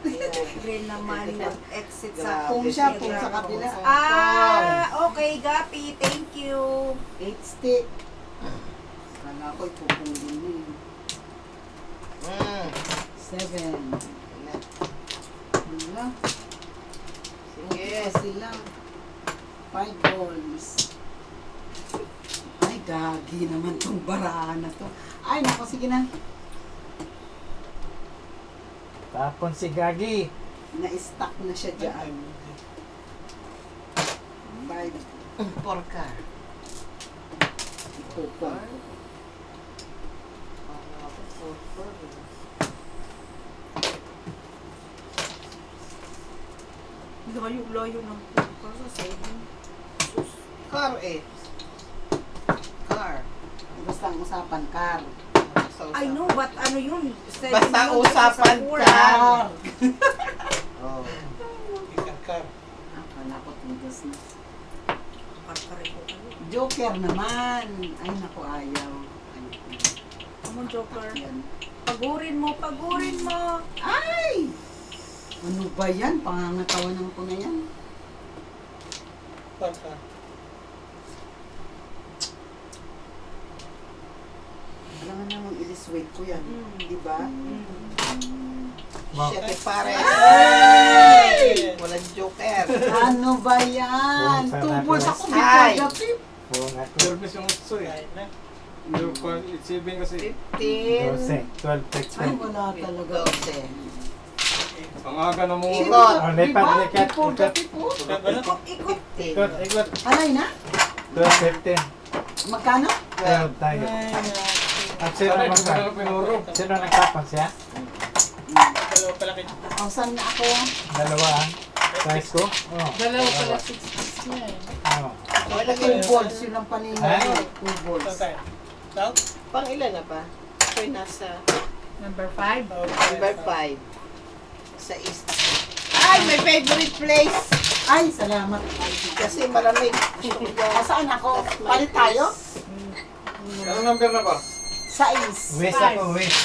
rin naman mag-exit sa Grabe. Kung siya, kung sa kabila. Okay, Gapi. Thank you. 8 stick. Kala ko ipupulin na yun. 7. Wala. Sige. Pa sila. 5 balls. Ay, gagi naman tong barahan na to. Ay, nako, sige na. Tapon si Gagi. Na-stuck na siya dyan. 5. Porka. Ipupong. Layo-layo ng puka sa saving. Car eh. Car. Basta ang usapan, car. I know, but ano yun? Basta Saving yun, usapan sa pool. ka. Oh. Ikakar. Akala ko tugas na. Karkari ko ano. Joker naman. Ay, naku, ayaw. Come on, Joker. Yan. Pagurin mo, pagurin mo. Ay! Ano ba yan? Pangangatawanan ko na yan. Parka. Kailangan namang ilisway ko yan. Di ba? Wow. Siya kay pare. Ay! Walang joker. Ano ba yan? Buong Tubos sana ako ko. di Ay! kagapip. Kung ako. Nervous yung gusto eh. Kain na. Yung saving kasi. 15. 12, 12, Ay, 15. wala talaga. 12. Ang aga na mo. Ikot. Oh, lipat, Diba? likat, Ipon, likat. ipon. Ikot, ikot. 15. Ikot, ikot. Alay na? 12, 15. Magkano? 12 tayo. At sino Sanay naman ko sa pinuro. Sino nagtapon siya? Dalawa pala kayo. O, saan na ako? Dalawa ang size ko? Oo. Dalawa pala 6 niya eh. Oo. Wala 2 kayo. balls, yun ang paningin. Ay. 2 balls. Saan tayo? South? Pang ilan na ba? Ako'y nasa Number 5. number 5. Sa east. Ay, may favorite place. Ay, salamat. Kasi malamig. O, saan ako? Palit tayo? Anong number na ba? Sa is. West ako, west.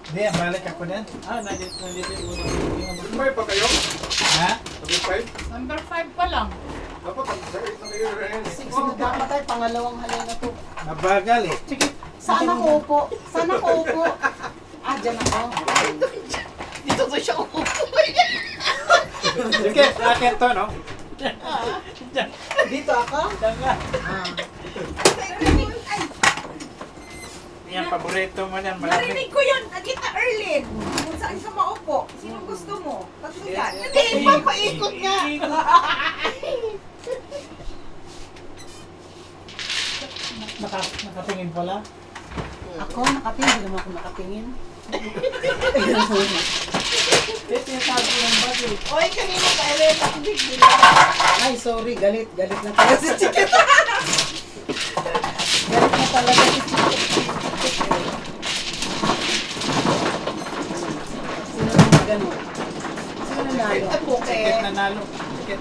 Hindi, balik ako din. Nandito yung unang yung Sabay pa kayo? Ha? Sabay? Number 5 pa lang. Dapat ang sakit na kayo rin. Sige, dapat tayo pangalawang halay na to. Nabagal eh. Sige, saan ako upo? Saan ako upo? Ah, dyan ako. Dito ko siya upo. Sige, akin to, no? Dito ako? Ah. Yan, paborito mo yan, malamig. Narinig ko yun. Nakita Erlin. Kung saan siya maupo. Sinong gusto mo? Tatlo yan. Hindi, papaikot nga. nakatingin pala. Ako, nakatingin. Hindi naman ako nakatingin. Sinasabi ko ng bagay. Oy, kanina ka rin. Takbig nila. Ay, sorry. Galit. Galit na talaga si Chikit. Galit na talaga si Chikit. Sino naman ganun? Sino nanalo? Ito po Ticket kay... nanalo. Ticket.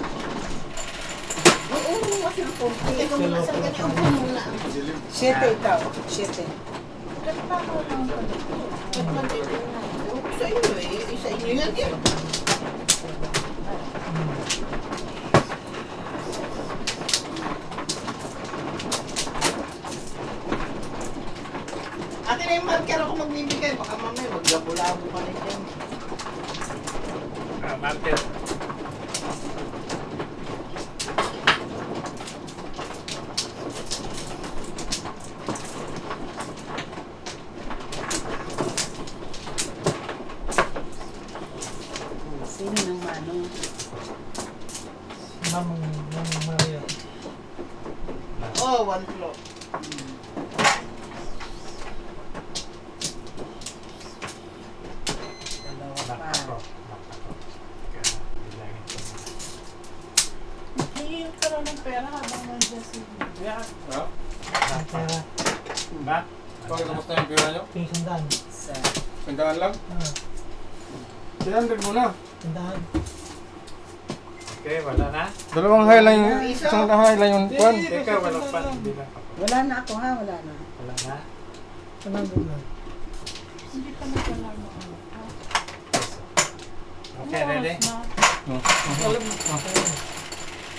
Oo, kasi ang konti. Ito muna sa ganyan. Upo muna. 7 ikaw. 7. Sa inyo eh. Sa inyo yan eh. Akin na yung marker ako magbibigay. Baka mamaya maglabo-labo ka na dyan. Market. Sino nang manong? Mamang Maria. Oh, 1 floor. pera habang nandiyan si... Ha? Ang pera. Ba? Bakit kamusta yung pera nyo? Sandaan. Sa Sandaan lang? 300 muna. Sandaan. Okay, wala na. Dalawang high lang yung, isang high lang yung kwan. Teka, wala pa. Hindi lang. wala na ako ha, wala na. Wala na. Sandaan lang. Hindi pa nagwala mo. Okay, ready?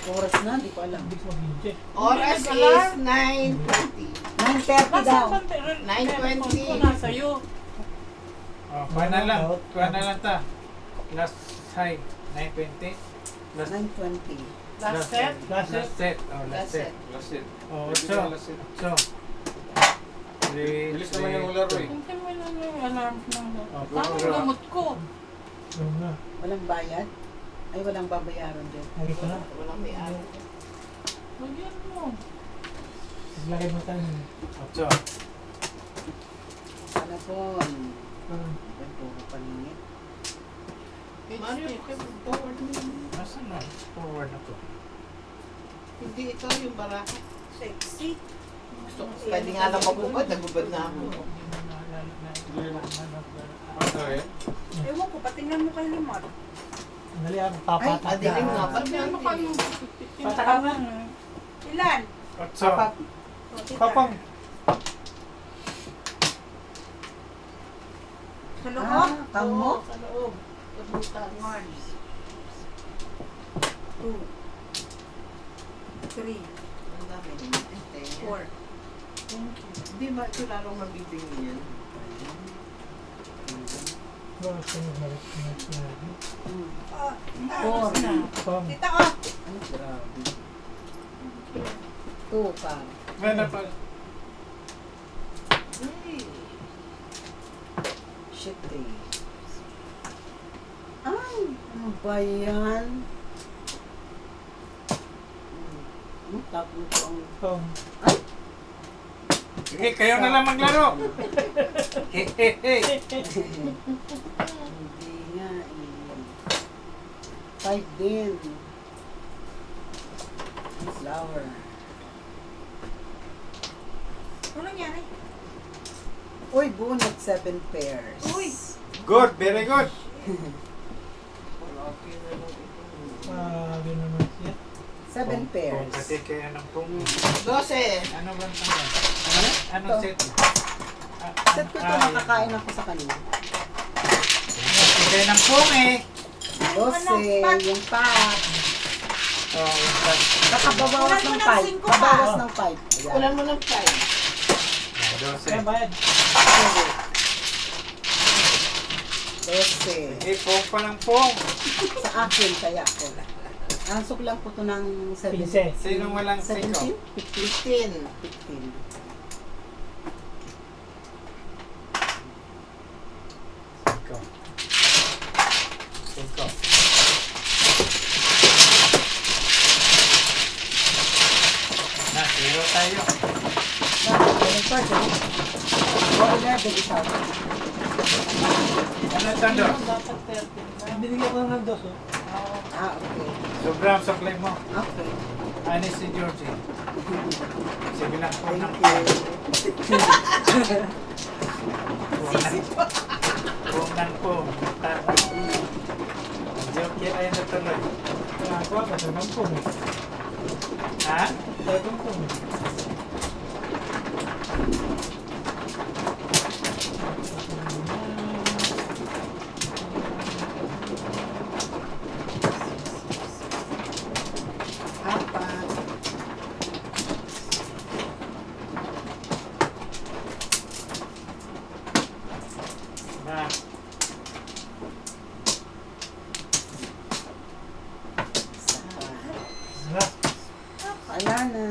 Oras na, di ko alam. Hindi ko mabinti. Oras is 9:20. 9:30 daw. 9:20. Ko na sa'yo. Oh, kuha na lang. Kuha na lang ta. Last high. 920. 9:20. Last set. Last set. Oh, last That's set. it. Last it. Oh, Last so. it. So. Bilis naman yung laro eh. Hindi mo lang yung alarm ng Oh, Tama bro. gamot ko. Oo nga. Walang bayad? Ay, walang babayaran din. Lagi ko na. Walang may araw. Lagyan mo. Lagi mo tayo. 8. Ano po? Ay, puro paningit. Mario, forward mo. Nasaan na? Forward na to. Hindi ito yung baraka. Sexy. Gusto ko, pwede nga lang magubad, nagubad na ako. Okay. Ewan ko, patingnan mo kay Limar. Dali ako, papat. Ay, adilim nga. Ba't Ano ano ka kayo? yung Patakal na. Ilan? 8. Papat. O, tita. Papang. Sa loob? Ah, tamo? Sa loob. Sa butas. 1, 2, 3, Ang dami. 4. Hindi ba ito lalong mabibingin yan? Wala ko yung balik na sinabi. Four. Pang. Tita, oh. Ay, grabe. 2 pa. Meron pa. Ay. Shit eh. Ay, ano ba yan? Tapos ko ang... Pang. Sige, kayo na lang maglaro. Hehehe. Hindi nga eh. 5 din. Flower. Ano nangyari? Uy, bunot 7 pairs. Uy! Good, very good. Yun naman siya. 7 pairs. Kasi kaya ng pong. 12. Ano ba ang ano? Anong set? Set ko ito, nakakain ako sa kanila. Kaya ng pong eh. 12, yung pack. Oh, yung set. Nakababawas ng 5. Babawas ng 5. Ayan. Kunan mo ng 5. Kaya 12. bayad. 12. Eh, pong pa ng pong. Sa akin, kaya ako. Ansok lang po ito ng 17. Pinse. Sinong walang 17? 15. 15. Cinco. Cinco. Na, zero tayo. Ganun pa, ganun. O, 11 isa. Ano ito, Dos? Dapat 13. Binigyan ko lang ng dos, oh. Ah, okay. Sobrang supply mo. Okay. Ano si Georgie? Sige lang po ng Thank you. pong ng pong. Georgie ay natuloy. Kaya ako, katagang pong. Ha? Katagang pong. Apat. Na. Wala. Wala na.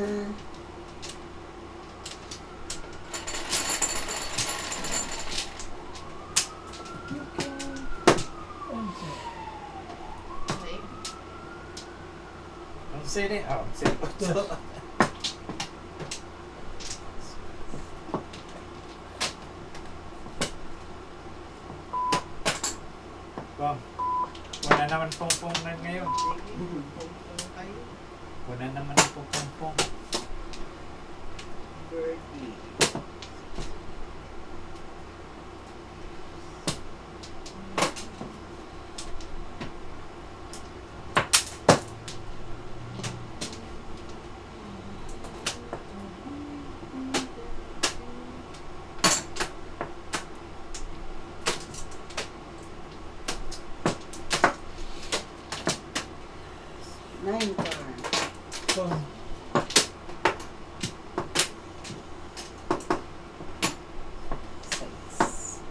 Ang sili. Oh, sili. Bom. Wala naman pong-pong na ngayon. Sige. Pong kayo. Kunan naman ang pumpong. Birdie. Nine turn. Six.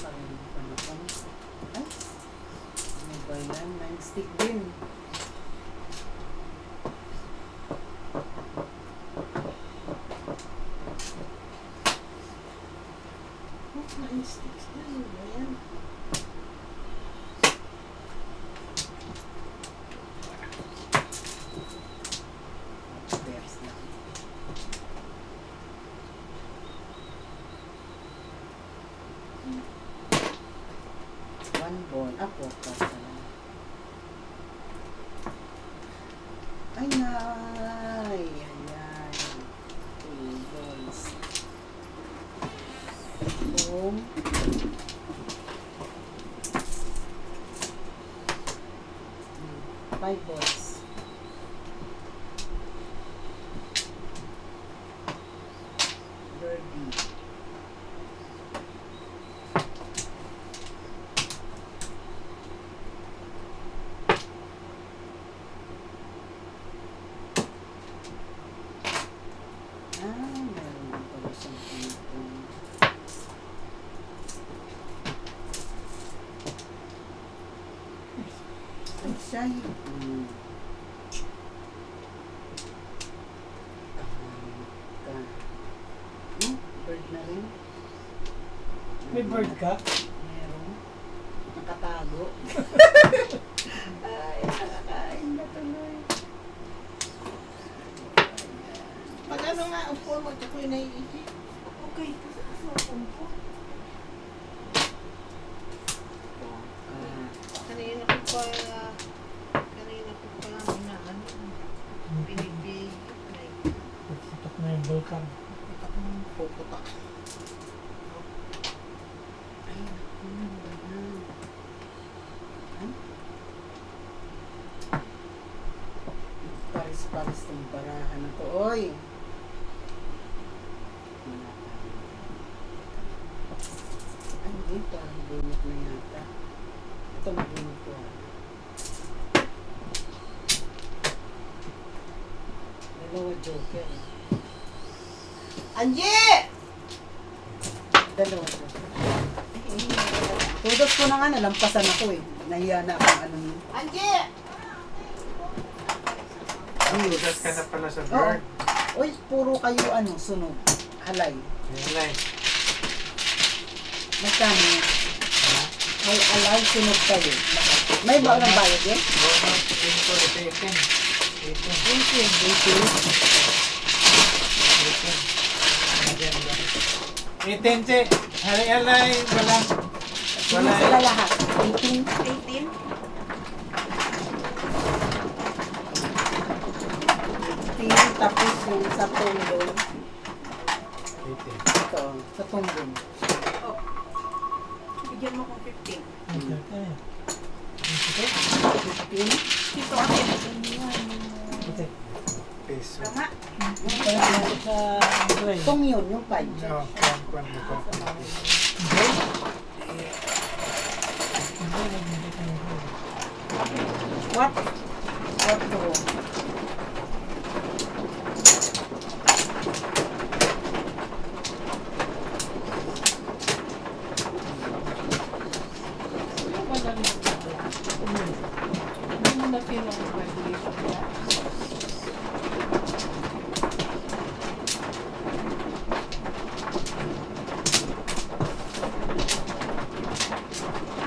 Parang hindi pa napan. Ay, ano ba yan? Nine stick din. Oh, nine sticks din. Ano ba yan? Upstairs lang. One ball. Ako, kasi lang. Ay, nay! Ayan. Two balls. Boom. Five balls. Birdie. Meron din pala siyang pinipong. Ay, siya yun. Ka. Bird na rin. May bird ka? Meron. Nakatago. Ay, nakakain na tuloy. Pag ano nga, upo mo, tsaka yung naiisip. Okay, kasama ko. Kanina ko pa inaano. Pinipigit. Puputok na yung vulkan. Puputak. Ay, naku, bahan. Ay. Paris-paris ng barahan na to, oy. Ay, hindi, parang bunot na yata. Ito, magbunot ko. Dalawa joker. Angie! Dalawa joker. Tudot ko na nga, nalampasan ako eh. Nahiya na akong ano yun. Angie! Tugas ka na pala sa Oo. bird. Uy, puro kayo ano, sunog. Halay. Alay. Magkano? May alay, sunog kayo. May ba ng bayad eh? Bonus, 18. 18, che. Halay-halay. Walang. Sino sila lahat? 18? 18? 18, tapos yung sa tumbong. 18. Ito, sa tumbong. Oh. Bigyan mo kong 15. 15? Dito akin. Peso. Tama? Itong yun, yung 5. No, kwan mo ko. What? What to? Hindi mo na-feel ang vibration niya.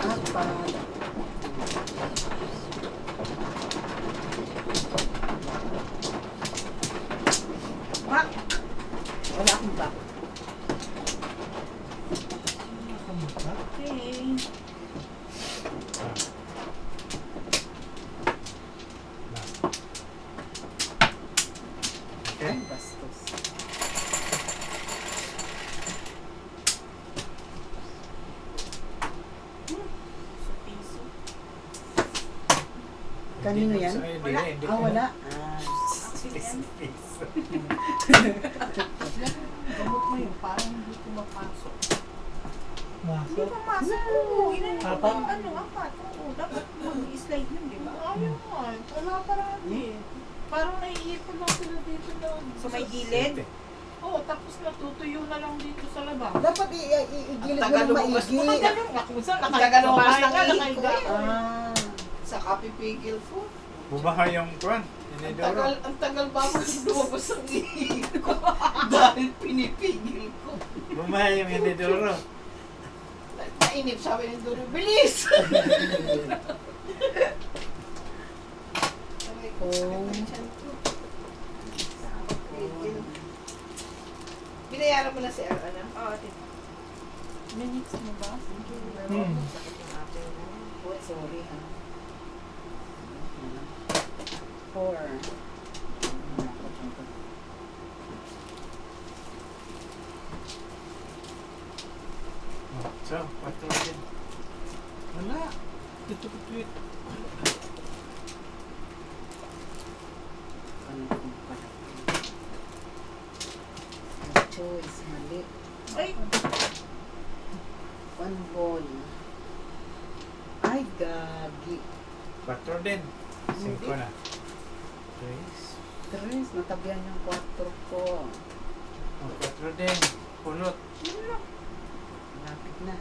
Apat. Kanino yan? Hindi, hindi. Ah, wala. Actually, yan. Gamot mo yun, parang hindi pumapasok. Hindi pa masok. Oo, inanin ko Apat? yung ano, apat. Oo, dapat mag-slide yun, di ba? Ayaw nga, wala parati. Parang naiipon lang sila dito na. So may gilid. Oo, tapos natutuyo na lang dito sa labas. Dapat igilid mo Tagal ng lumabas maigi. mo. Ganun nga, kung saan Ang tagal lumabas ng nakahiga, ihi ko nakahiga. eh. Ah. Sa kapipigil ko. Bumaha yung kwan. Ang tagal ba ako lumabas ang ihi ko. Dahil pinipigil ko. Bumaha yung inidoro. Nainip, sabi ng Duro, bilis! Sabi ko, sakit ang tiyan ko. Pigil. Binayaran mo na si ano? Oo, tita. Minutes mo ba? Sakit yung aking oh, sorry ha. 4. So, 4 din. Wala. Ito ko tweet. Choice, mali. Ay, 1 ball. Ay, gagi. 4 din. 5 na. 3, natabihan yung 4 ko. 4 din. Pulot. yun lang. Lapit na.